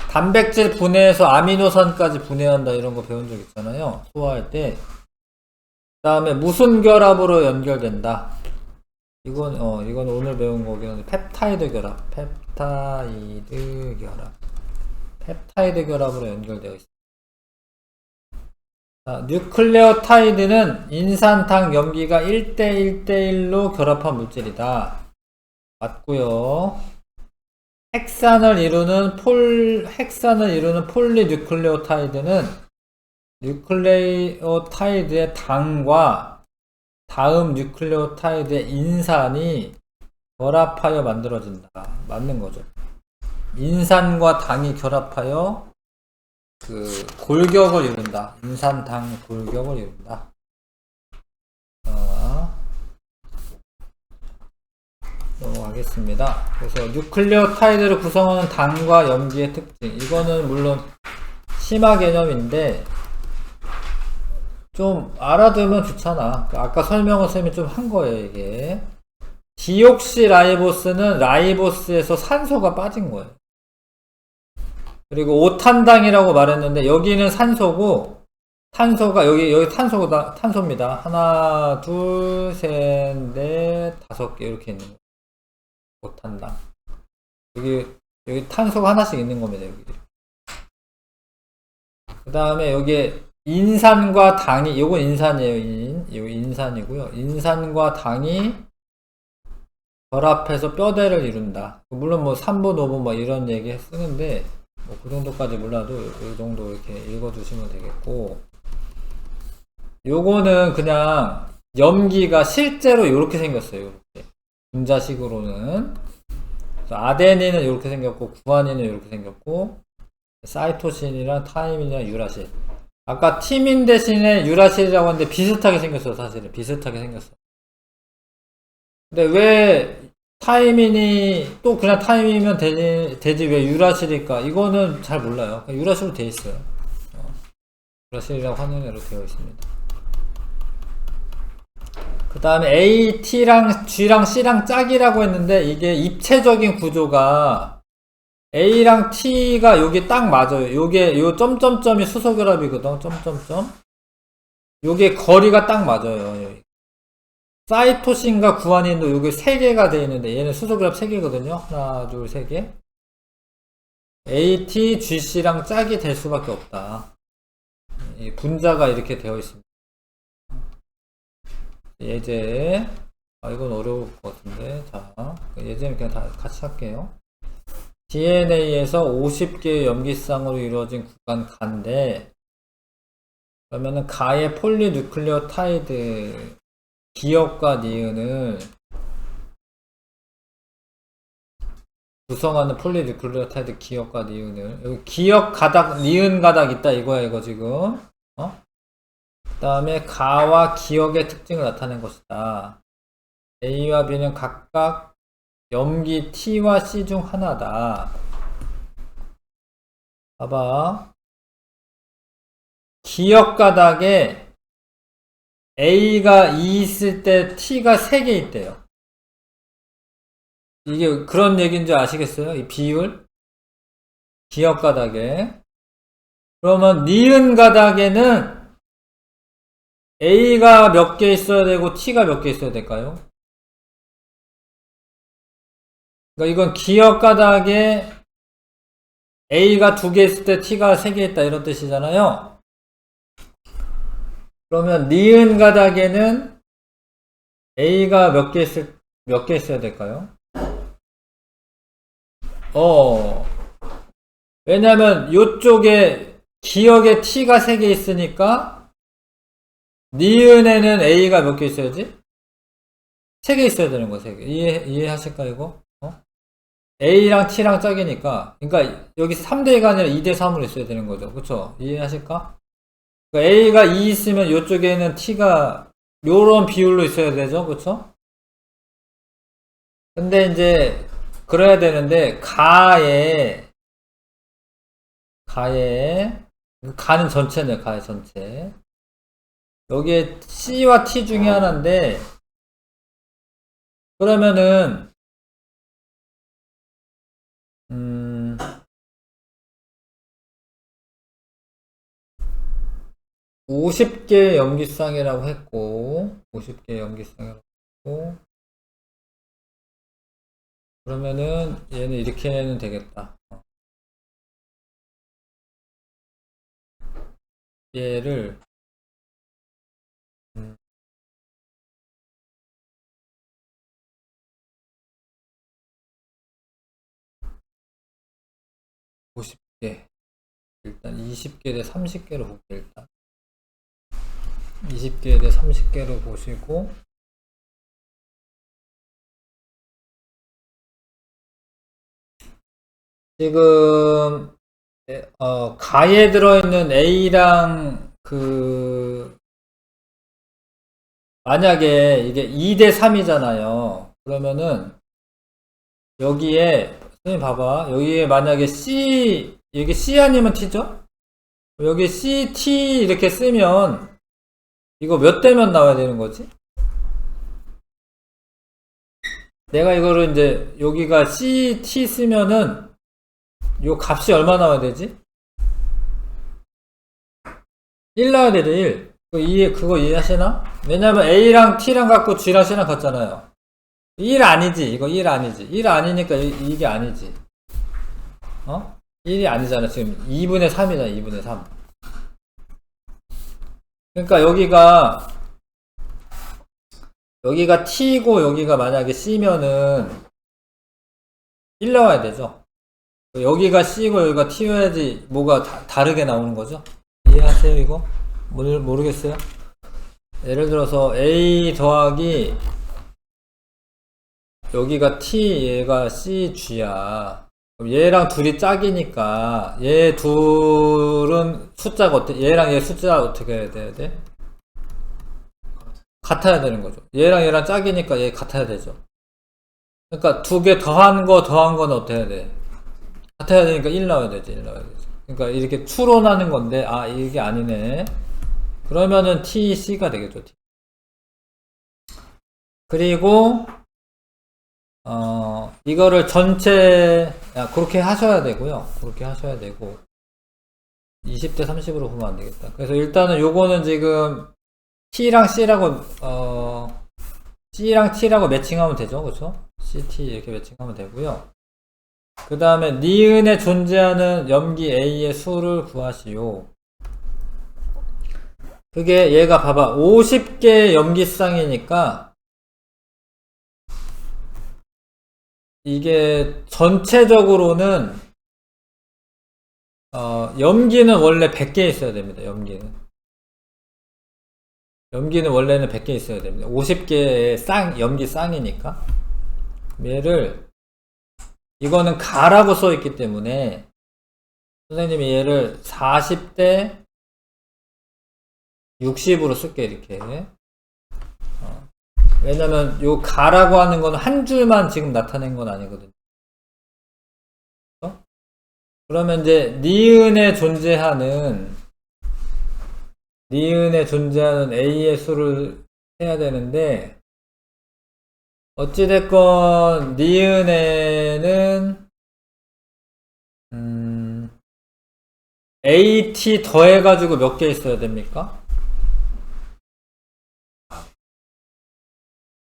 단백질 분해해서 아미노산까지 분해한다 이런 거 배운 적 있잖아요. 소화할 때. 그 다음에 무슨 결합으로 연결된다. 이건 오늘 배운 거긴 한데 펩타이드 결합으로 연결되어 있습니다. 뉴클레오타이드는 인산당 염기가 1대1대1로 결합한 물질이다. 맞고요. 헥산을 이루는 폴리뉴클레오타이드는 뉴클레오타이드의 당과 다음 뉴클레오타이드의 인산이 결합하여 만들어진다. 맞는 거죠. 인산과 당이 결합하여 그 골격을 이룬다. 인산당 골격을 이룬다. 넘어가겠습니다. 그래서 뉴클레오타이드를 구성하는 당과 염기의 특징. 이거는 물론 심화 개념인데 좀 알아두면 좋잖아. 아까 설명을 쌤이 좀 한 거예요, 이게. 디옥시라이보스는 라이보스에서 산소가 빠진 거예요. 그리고 5탄당이라고 말했는데 여기는 산소고 탄소가 여기 탄소입니다. 하나, 둘, 셋, 넷, 5개 이렇게 있는 거예요. 5탄당. 여기 탄소가 하나씩 있는 겁니다. 여기. 그 다음에 여기 인산과 당이, 요건 인산이에요. 이거 인산이고요. 인산과 당이 결합해서 뼈대를 이룬다. 물론 뭐 3분, 5분 뭐 이런 얘기 쓰는데 뭐 그 정도까지 몰라도 이 정도 이렇게 읽어주시면 되겠고, 요거는 그냥 염기가 실제로 이렇게 생겼어요. 이렇게 분자식으로는. 그래서 아데닌은 이렇게 생겼고 구아닌은 이렇게 생겼고 사이토신이랑 타이민이랑 유라실. 아까 티민 대신에 유라실이라고 하는데 비슷하게 생겼어요. 사실은 비슷하게 생겼어. 근데 왜 타이민이 또 그냥 타이민이면 되지 왜 유라실일까? 이거는 잘 몰라요. 유라실로 돼 있어요. 유라실이라고 화면으로 되어 있습니다. 그 다음에 A, T랑 G랑 C랑 짝이라고 했는데 이게 입체적인 구조가 A랑 T가 여기 딱 맞아요. 요게 요 점점점이 수소결합이거든. 점점점. 요게 거리가 딱 맞아요. 사이토신과 구아닌도 요게 3개가 되어 있는데 얘는 수소그룹 3개거든요. 하나, 둘, 3개. AT, GC랑 짝이 될 수밖에 없다. 이 분자가 이렇게 되어 있습니다. 예제. 이건 어려울 것 같은데. 자, 예제는 그냥 다 같이 할게요. DNA에서 50개의 염기쌍으로 이루어진 구간 가인데, 그러면은 가의 폴리누클레오타이드 기역과 니은을 구성하는 폴리누클레오타이드 기역과 니은을, 여기 기역 가닥, 니은 가닥 있다 이거야, 이거 지금. 그 다음에 가와 기역의 특징을 나타낸 것이다. A와 B는 각각 염기 T와 C 중 하나다. 봐봐. 기역 가닥에 A가 2 있을 때 T가 3개 있대요. 이게 그런 얘기인지 아시겠어요? 이 비율? 기역 가닥에. 그러면 니은 가닥에는 A가 몇 개 있어야 되고 T가 몇 개 있어야 될까요? 그러니까 이건 기역 가닥에 A가 2개 있을 때 T가 3개 있다 이런 뜻이잖아요. 그러면 니은 가닥에는 A가 몇 개 있어야 될까요? 왜냐면 요쪽에 기역에 T가 3개 있으니까 니은에는 A가 몇 개 있어야지? 3개 있어야 되는 거, 3개. 이해하실까, 이거? A랑 T랑 짝이니까. 그러니까 여기 3대2가 아니라 2대3으로 있어야 되는 거죠. 그쵸? 이해하실까? 그러니까 A가 2 있으면 요쪽에는 T가 요런 비율로 있어야 되죠. 그쵸? 근데 이제, 그래야 되는데, 가는 전체네, 가의 전체. 여기에 C와 T 중에 하나인데, 그러면은, 50개 염기쌍이라고 했고, 50개 염기쌍이라고 했고, 그러면은 얘는 이렇게는 되겠다. 얘를 50개, 일단 20개 대 30개로 볼게요. 일단 20개 대 30개로 보시고, 지금 가에 들어있는 A랑 만약에 이게 2대 3이잖아요. 그러면은 여기에 선생님 봐봐. 여기에 만약에 여기 C 아니면 T죠? 여기 C, T 이렇게 쓰면 이거 몇 대면 나와야 되는 거지? 내가 이거를 이제 여기가 C, T 쓰면은 요 값이 얼마 나와야 되지? 1 나와야 되죠, 1. 그거 이해하시나? 왜냐면 A랑 T랑 같고 G랑 C랑 같잖아요. 1 아니지, 이거 1 아니지. 1 아니니까 이게 아니지. 1이 아니잖아. 지금 2분의 3이잖아, 2분의 3. 그러니까 여기가 T고 여기가 만약에 C면은 1 나와야 되죠. 여기가 C고 여기가 T여야지 뭐가 다르게 나오는 거죠. 이해하세요, 이거? 모르겠어요? 예를 들어서 A 더하기 여기가 T, 얘가 C, G야. 그럼 얘랑 둘이 짝이니까 얘 둘은 숫자가 얘랑 얘 숫자 어떻게 해야 돼? 같아야 되는 거죠. 얘랑 짝이니까 얘 같아야 되죠. 그러니까 두 개 더한 거는 어떻게 해야 돼? 같아야 되니까 1 나와야 되지, 1 나와야 되지. 그러니까 이렇게 추론하는 건데, 이게 아니네. 그러면은 TC가 되겠죠, T. 그리고, 이거를 전체, 그렇게 하셔야 되고요. 그렇게 하셔야 되고. 20대 30으로 보면 안 되겠다. 그래서 일단은 요거는 지금 T랑 C라고 C랑 T라고 매칭하면 되죠. 그쵸? CT 이렇게 매칭하면 되고요. 그 다음에 니은에 존재하는 염기 A의 수를 구하시오. 그게 얘가 봐봐 50개의 염기쌍이니까 이게 전체적으로는 염기는 원래 100개 있어야 됩니다. 염기는 원래는 100개 있어야 됩니다. 50개의 염기 쌍이니까 얘를 이거는 가라고 써있기 때문에 선생님이 얘를 40대 60으로 쓸게 이렇게. 왜냐면 요 가라고 하는 거는 한 줄만 지금 나타낸 건 아니거든요. 그러면 이제 니은에 존재하는 A의 수를 해야 되는데 어찌됐건 니은에는 AT 더해가지고 몇 개 있어야 됩니까?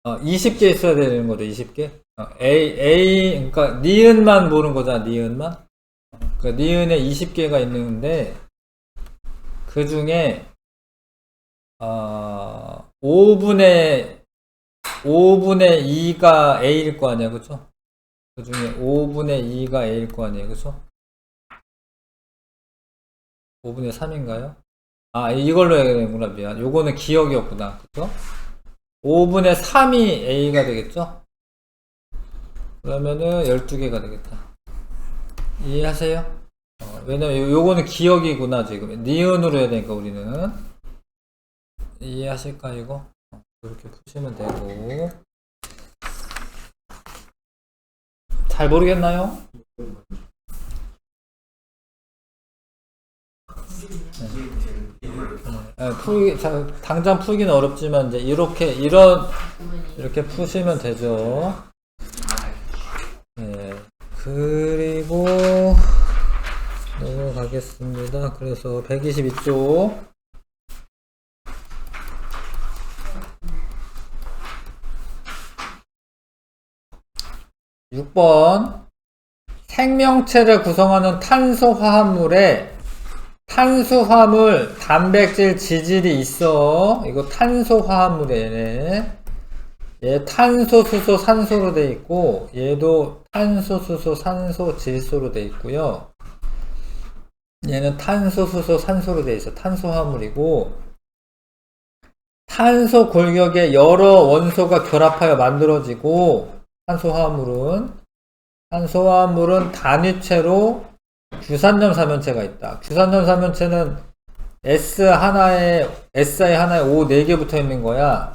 20개 있어야 되는 거죠. 20개. 그러니까 니은만 보는 거잖아. 니은만. 그러니까 니은에 20개가 있는데 그 중에 5분의 2가 A일 거 아니야. 그쵸? 그 중에 5분의 2가 A일 거 아니에요. 그쵸? 5분의 3인가요? 이걸로 해야 되는구나. 미안. 요거는 기억이었구나. 그쵸? 5분의 3이 A가 되겠죠? 그러면은 12개가 되겠다. 이해하세요? 왜냐면 요거는 기억이구나. 지금 니은으로 해야 되니까 우리는. 이해하실까 이거? 이렇게 푸시면 되고. 잘 모르겠나요? 당장 풀기는 어렵지만 이제 이렇게 푸시면 되죠. 네. 그리고 넘어가겠습니다. 그래서 122쪽 6번 생명체를 구성하는 탄소화합물에 탄수화물, 단백질, 지질이 있어. 이거 탄소화합물이네. 얘 탄소, 수소, 산소로 돼 있고 얘도 탄소, 수소, 산소, 질소로 돼 있고요. 얘는 탄소, 수소, 산소로 돼 있어. 탄소화합물이고 탄소 골격에 여러 원소가 결합하여 만들어지고 탄소화합물은 단위체로 규산염 사면체가 있다. 규산염 사면체는 Si 하나에 O 4개 붙어 있는 거야.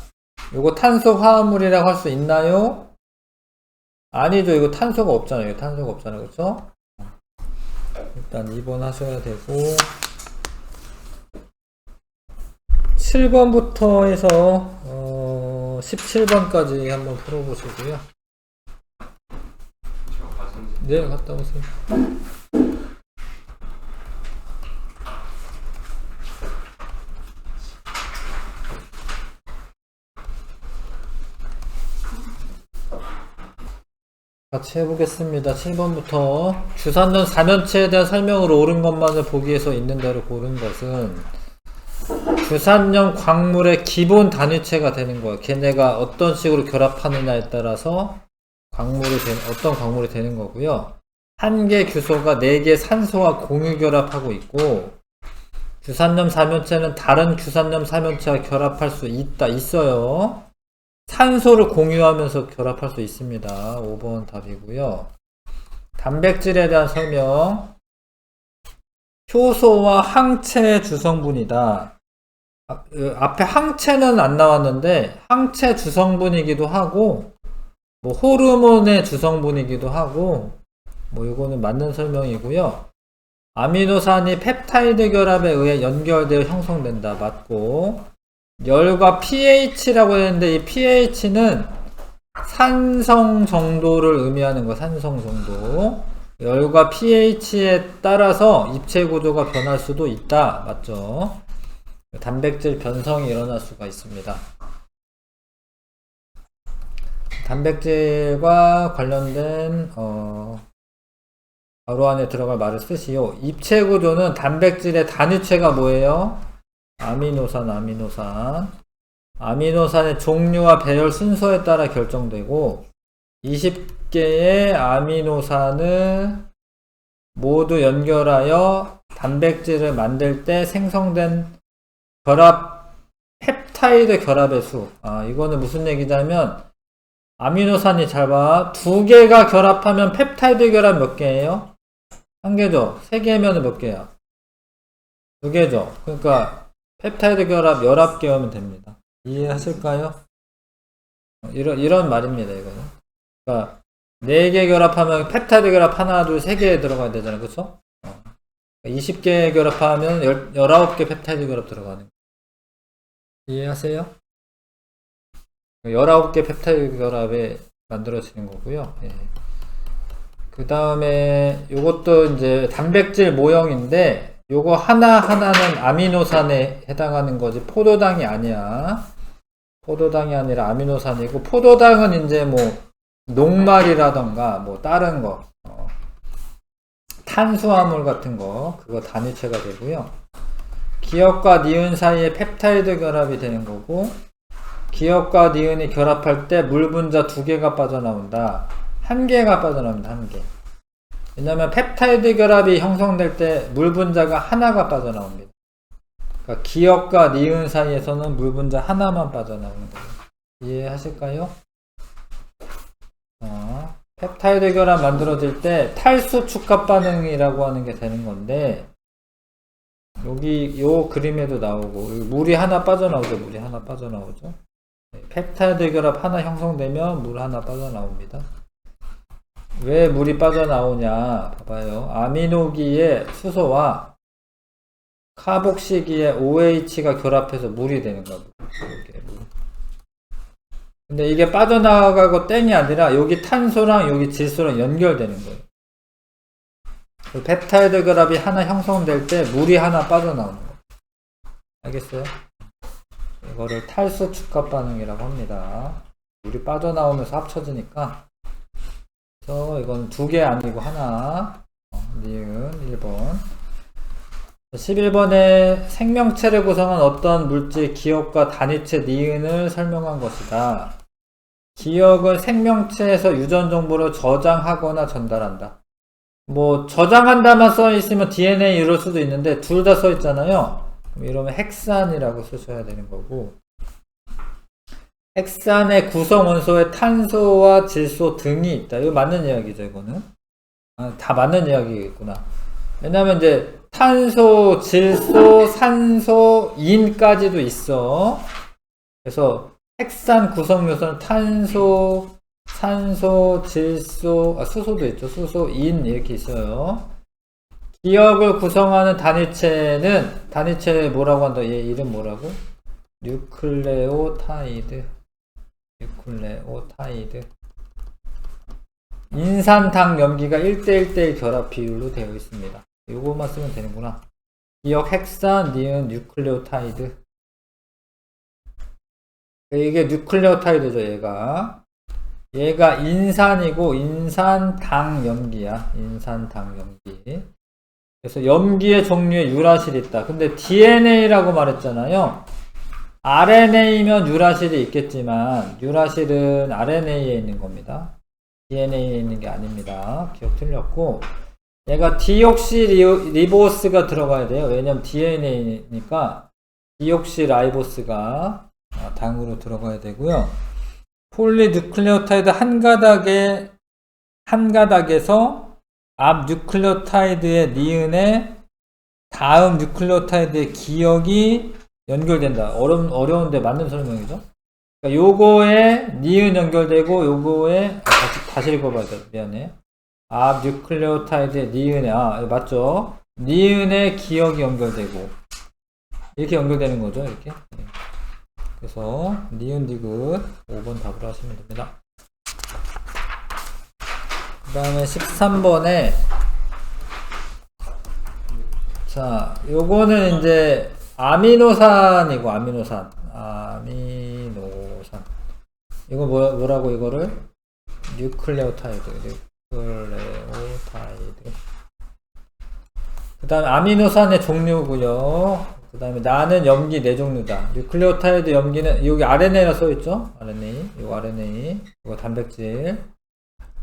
이거 탄소 화합물이라고 할 수 있나요? 아니죠. 이거 탄소가 없잖아요. 탄소가 없잖아요. 그렇죠? 일단 2번 하셔야 되고 7번부터 해서 17번까지 한번 풀어보시고요. 네, 갔다 오세요. 같이 해보겠습니다. 7번부터 규산염 사면체에 대한 설명을 옳은 것만을 보기 위해서 있는 대로 고른 것은 규산염 광물의 기본 단위체가 되는 거예요. 걔네가 어떤 식으로 결합하느냐에 따라서 어떤 광물이 되는 거고요. 한 개 규소가 4개 산소와 공유 결합하고 있고 규산염 사면체는 다른 규산염 사면체와 결합할 수 있어요. 산소를 공유하면서 결합할 수 있습니다. 5번 답이고요. 단백질에 대한 설명. 효소와 항체 주성분이다. 앞에 항체는 안 나왔는데 항체 주성분이기도 하고 뭐 호르몬의 주성분이기도 하고 뭐 이거는 맞는 설명이고요. 아미노산이 펩타이드 결합에 의해 연결되어 형성된다. 맞고 열과 pH라고 했는데 이 pH는 산성 정도를 의미하는 거. 산성 정도. 열과 pH에 따라서 입체 구조가 변할 수도 있다. 맞죠? 단백질 변성이 일어날 수가 있습니다. 단백질과 관련된 바로 안에 들어갈 말을 쓰시오. 입체 구조는 단백질의 단위체가 뭐예요? 아미노산. 아미노산의 종류와 배열 순서에 따라 결정되고 20개의 아미노산을 모두 연결하여 단백질을 만들 때 생성된 결합, 펩타이드 결합의 수. 이거는 무슨 얘기냐면 아미노산이 잘 봐. 2개가 결합하면 펩타이드 결합 몇 개예요? 1개죠. 3개면 몇 개야? 2개죠. 그러니까 펩타이드 결합 19개면 됩니다. 이해하실까요? 이런 말입니다, 이거는. 그러니까 4개 결합하면 펩타이드 결합 하나, 둘, 3개 들어가야 되잖아요. 그쵸? 20개 결합하면 19개 펩타이드 결합 들어가는 거예요. 이해하세요? 19개 펩타이드 결합에 만들어지는 거고요. 예. 그 다음에 요것도 이제 단백질 모형인데 요거 하나하나는 아미노산에 해당하는 거지 포도당이 아니야. 포도당이 아니라 아미노산이고, 포도당은 이제 뭐 녹말이라던가 뭐 다른 거 탄수화물 같은 거, 그거 단위체가 되고요. 기억과 니은 사이에 펩타이드 결합이 되는 거고, 기억과 니은이 결합할 때 물 분자 2개가 빠져나온다. 1개가 빠져나옵니다. 1개. 왜냐면 펩타이드 결합이 형성될 때 물 분자가 하나가 빠져나옵니다. 그러니까 기억과 니은 사이에서는 물 분자 하나만 빠져나오는 거예요. 이해하실까요? 펩타이드 결합 만들어질 때 탈수 축합 반응이라고 하는 게 되는 건데, 여기 요 그림에도 나오고 물이 하나 빠져나오죠. 물이 하나 빠져나오죠. 펩타이드 결합 하나 형성되면 물 하나 빠져나옵니다. 왜 물이 빠져나오냐 봐봐요. 아미노기의 수소와 카복시기의 OH가 결합해서 물이 되는 거예요. 근데 이게 빠져나가고 땡이 아니라 여기 탄소랑 여기 질소랑 연결되는 거예요. 펩타이드 결합이 하나 형성될 때 물이 하나 빠져나오는 거예요. 알겠어요? 이거를 탈수 축합 반응이라고 합니다. 물이 빠져나오면서 합쳐지니까. 그래서 이건 2개 아니고 하나. 니은 1번. 11번에 생명체를 구성한 어떤 물질 기억과 단위체 니은을 설명한 것이다. 기억은 생명체에서 유전 정보를 저장하거나 전달한다. 뭐 저장한다만 써있으면 DNA 이럴 수도 있는데 둘 다 써있잖아요. 이러면 헥산이라고 쓰셔야 되는 거고, 헥산의 구성 원소에 탄소와 질소 등이 있다. 이거 맞는 이야기죠, 이거는. 다 맞는 이야기겠구나. 왜냐면 이제 탄소, 질소, 산소, 인까지도 있어. 그래서 헥산 구성 요소는 탄소, 산소, 질소, 수소도 있죠. 수소, 인 이렇게 있어요. 기억을 구성하는 단위체는, 단위체 뭐라고 한다? 얘 이름 뭐라고? 뉴클레오타이드. 인산당 염기가 1대1대1 결합 비율로 되어 있습니다. 요거만 쓰면 되는구나. 기억 헥산, 니은, 뉴클레오타이드. 이게 뉴클레오타이드죠, 얘가 인산이고 인산당 염기야. 인산당 염기. 그래서 염기의 종류에 유라실이 있다. 근데 DNA라고 말했잖아요. RNA면 유라실이 있겠지만 유라실은 RNA에 있는 겁니다. DNA에 있는 게 아닙니다. 기억 틀렸고, 얘가 디옥시리보스가 들어가야 돼요. 왜냐면 DNA니까 디옥시라이보스가 당으로 들어가야 되고요. 폴리뉴클레오타이드 한 가닥에서 앞 뉴클레오타이드의 니은에 다음 뉴클레오타이드의 기억이 연결된다. 어려운데 맞는 설명이죠. 그러니까 요거에 니은 연결되고 요거에 다시 읽어봐야 돼. 미안해. 앞 뉴클레오타이드의 니은에 맞죠? 니은에 기억이 연결되고 이렇게 연결되는 거죠. 이렇게. 그래서 니은 디귿 5번 답을 하시면 됩니다. 그 다음에 13번에 자 요거는 이제 아미노산이고, 아미노산. 이거 뭐라고, 이거를? 뉴클레오타이드. 그 다음에 아미노산의 종류고요. 그 다음에 나는 염기 4종류다. 뉴클레오타이드 염기는 여기 RNA라 써있죠? RNA. 이거 RNA. 이거 단백질.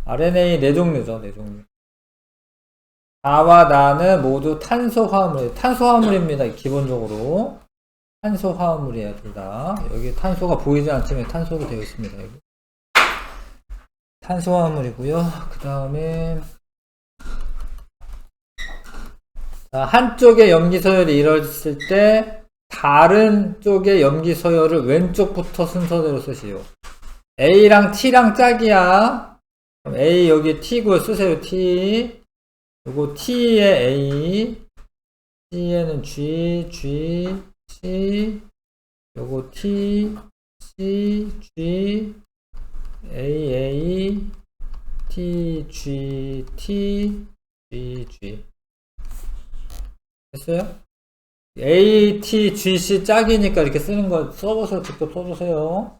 RNA 4종류죠. 4종류. 나와 나는 모두 탄소화물입니다. 기본적으로. 탄소화물이에요, 둘 다. 여기 탄소가 보이지 않지만 탄소로 되어 있습니다. 여기. 탄소화물이고요. 그 다음에 한쪽에 염기서열이 이루어졌을 때 다른 쪽의 염기서열을 왼쪽부터 순서대로 쓰시오. A랑 T랑 짝이야. 그럼 A 여기 T고요. 쓰세요. T. 요거 T에 A, C에는 G, C, 요거 T, C, G, A, T, G, T, G. 됐어요? A, T, G, C 짝이니까 이렇게 쓰는 거 써보세요. 직접 써보세요.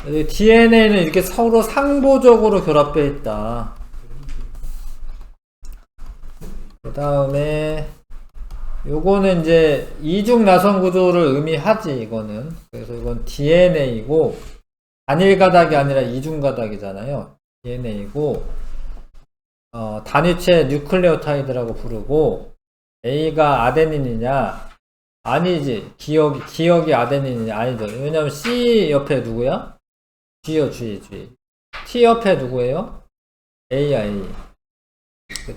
DNA는 이렇게 서로 상보적으로 결합되어 있다. 그 다음에 요거는 이제 이중 나선 구조를 의미하지. 이거는 그래서 이건 DNA이고 단일 가닥이 아니라 이중 가닥이잖아요. DNA이고 단위체 뉴클레오타이드라고 부르고 A가 아데닌이냐? 아니지. 기억이 아데닌이냐? 아니죠. 왜냐면 C 옆에 누구야? G요, G. T 옆에 누구예요? A야, A.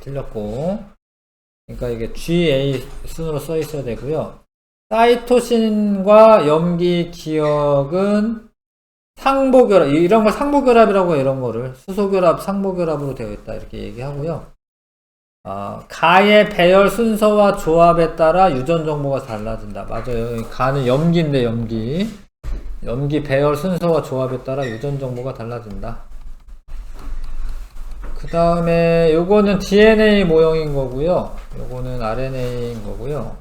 틀렸고. 그러니까 이게 GA 순으로 써 있어야 되고요. 사이토신과 염기 기억은 상보결합, 이런 걸 상보결합이라고 해요. 이런 거를 수소결합, 상보결합으로 되어 있다. 이렇게 얘기하고요. 가의 배열 순서와 조합에 따라 유전 정보가 달라진다. 맞아요. 가는 염기인데, 염기 배열 순서와 조합에 따라 유전 정보가 달라진다. 그 다음에 요거는 DNA 모형인 거고요. 요거는 RNA인 거고요.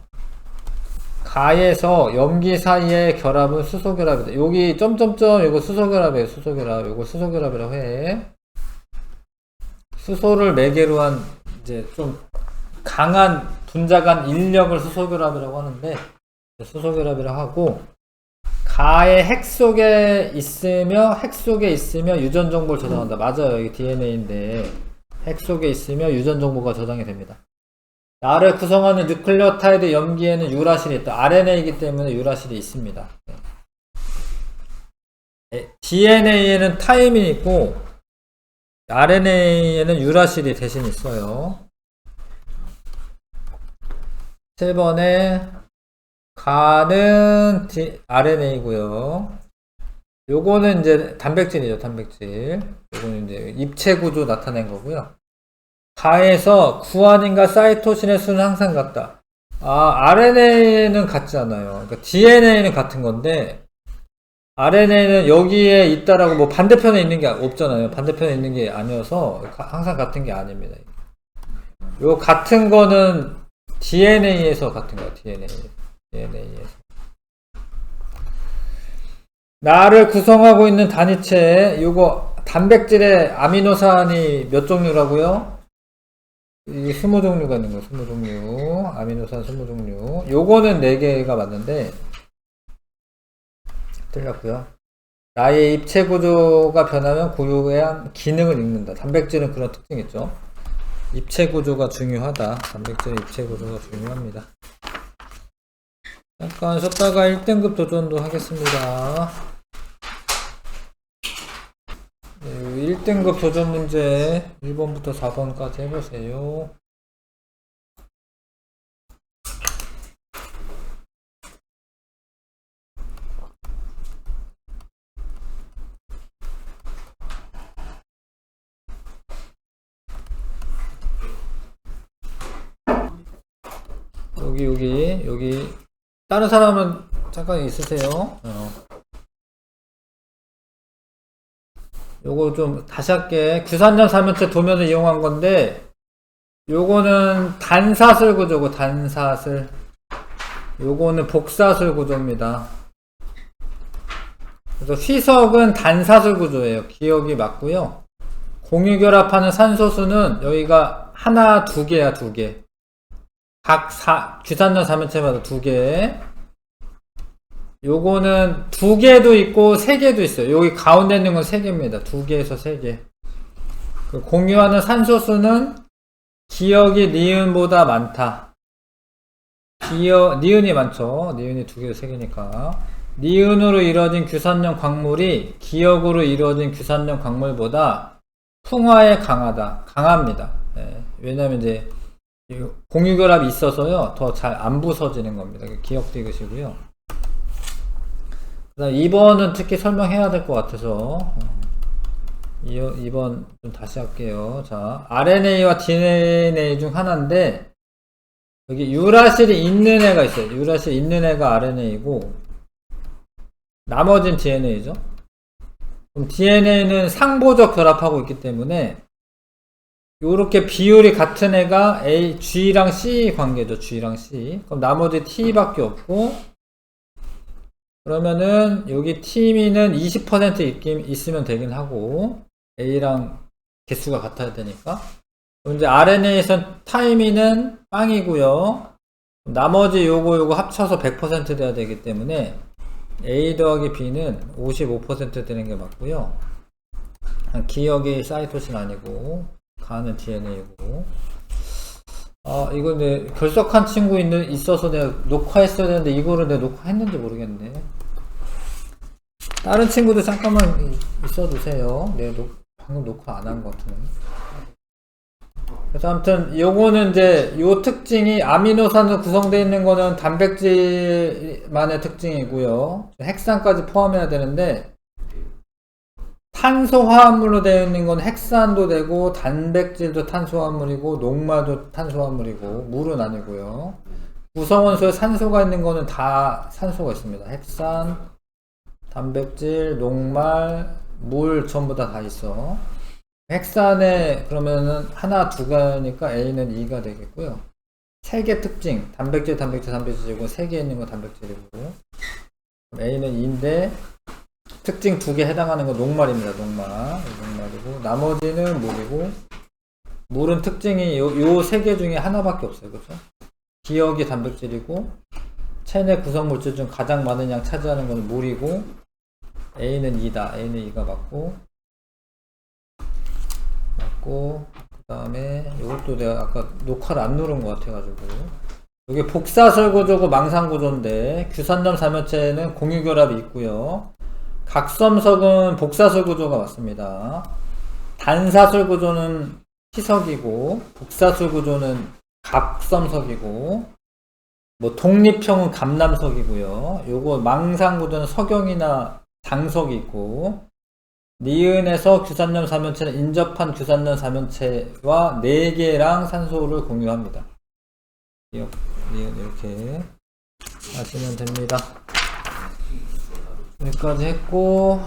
가에서 염기 사이의 결합은 수소결합이다. 여기 점점점 요거 수소결합이에요. 수소결합. 요거 수소결합이라고 해. 수소를 매개로 한 이제 좀 강한 분자간 인력을 수소결합이라고 하는데 수소결합이라고 하고 가의 핵 속에 있으며 유전 정보를 저장한다. 맞아요. 이게 DNA인데 핵 속에 있으며 유전 정보가 저장이 됩니다. 나를 구성하는 뉴클레오타이드 염기에는 유라실이 있다. RNA이기 때문에 유라실이 있습니다. DNA에는 타이민이 있고 RNA에는 유라실이 대신 있어요. 7번에 가는 RNA고요. 요거는 이제 단백질이죠, 단백질. 요거는 이제 입체 구조 나타낸 거고요. 가에서 구아닌과 사이토신의 수는 항상 같다. RNA는 같지 않아요. 그러니까 DNA는 같은 건데 RNA는 여기에 있다라고 뭐 반대편에 있는 게 없잖아요. 반대편에 있는 게 아니어서 항상 같은 게 아닙니다. 요 같은 거는 DNA에서 같은 거야, DNA에서. 나를 구성하고 있는 단위체, 요거 단백질의 아미노산이 몇 종류라고요? 이 20종류가 있는 거예요. 20종류. 아미노산 20종류. 요거는 4개가 맞는데 틀렸고요. 나의 입체 구조가 변하면 고유한 기능을 잃는다. 단백질은 그런 특징이 있죠. 입체 구조가 중요하다. 단백질의 입체 구조가 중요합니다. 잠깐 쉬었다가 1등급 도전도 하겠습니다. 1등급 도전 문제 1번부터 4번까지 해보세요. 여기 다른 사람은 잠깐 있으세요. 요거 좀 다시 할게. 규산염 사면체 도면을 이용한 건데 요거는 단사슬 구조고 단사슬, 요거는 복사슬 구조입니다. 그래서 휘석은 단사슬 구조예요. 기억이 맞고요. 공유결합하는 산소수는 여기가 하나, 두 개야, 두 개. 각 규산염 사면체마다 두 개. 요거는 두 개도 있고 세 개도 있어요. 여기 가운데 있는 건 세 개입니다. 두 개에서 세 개. 그 공유하는 산소수는 기억이 니은보다 많다. 니은이 많죠. 니은이 두 개에서 세 개니까. 니은으로 이루어진 규산염 광물이 기억으로 이루어진 규산염 광물보다 풍화에 강합니다. 네. 왜냐면 이제 공유결합이 있어서요, 더 잘 안 부서지는 겁니다. 기억 디귿이고요. 그 다음 2번은 특히 설명해야 될 것 같아서 2번 좀 다시 할게요. 자, RNA와 DNA 중 하나인데 여기 유라실이 있는 애가 있어요. 유라실 있는 애가 RNA이고 나머진 DNA죠. 그럼 DNA는 상보적 결합하고 있기 때문에 요렇게 비율이 같은 애가 G랑 C 관계죠. G랑 C. 그럼 나머지 T밖에 없고, 그러면은 여기 T미는 20% 있으면 되긴 하고 A랑 개수가 같아야 되니까. 그럼 이제 RNA에선 타이미는 빵이고요. 나머지 요거 합쳐서 100% 돼야 되기 때문에 A 더하기 B는 55% 되는 게 맞고요. 기억이 사이토신 아니고 가는 DNA고. 이거 내 결석한 친구 있어서 내가 녹화했어야 되는데 이거를 내가 녹화했는지 모르겠네. 다른 친구도 잠깐만 있어주세요. 내가 방금 녹화 안 한 것 같은데. 그래서 아무튼 요거는 이제 요 특징이 아미노산으로 구성되어 있는 거는 단백질만의 특징이고요. 핵산까지 포함해야 되는데 탄소화합물로 되어 있는 건 핵산도 되고 단백질도 탄소화합물이고 녹말도 탄소화합물이고 물은 아니고요. 구성원소에 산소가 있는 거는 다 산소가 있습니다. 핵산, 단백질, 녹말, 물 전부 다 있어. 핵산에 그러면은 하나, 두 개니까 A는 2가 되겠고요. 세 개 특징, 단백질이고 세 개 있는 건 단백질이고 A는 2인데 특징 두 개 해당하는 건 녹말입니다. 녹말이고 나머지는 물이고 물은 특징이 요 세 개 중에 하나밖에 없어요. 그렇죠? 기억이 단백질이고 체내 구성물질 중 가장 많은 양 차지하는 건 물이고 A는 2다. A는 2가 맞고 그 다음에 이것도 내가 아까 녹화를 안 누른 것 같아가지고 이게 복사설 구조고 망상 구조인데 규산염 사면체는 공유결합이 있고요. 각섬석은 복사설 구조가 맞습니다. 단사설 구조는 희석이고 복사설 구조는 각섬석이고 뭐 독립형은 감남석이고요. 요거 망상 구조는 석영이나 장석이 있고 니은에서 규산염 사면체는 인접한 규산염 사면체와 4개랑 산소를 공유합니다. 니은 이렇게 하시면 됩니다. 여기까지 했고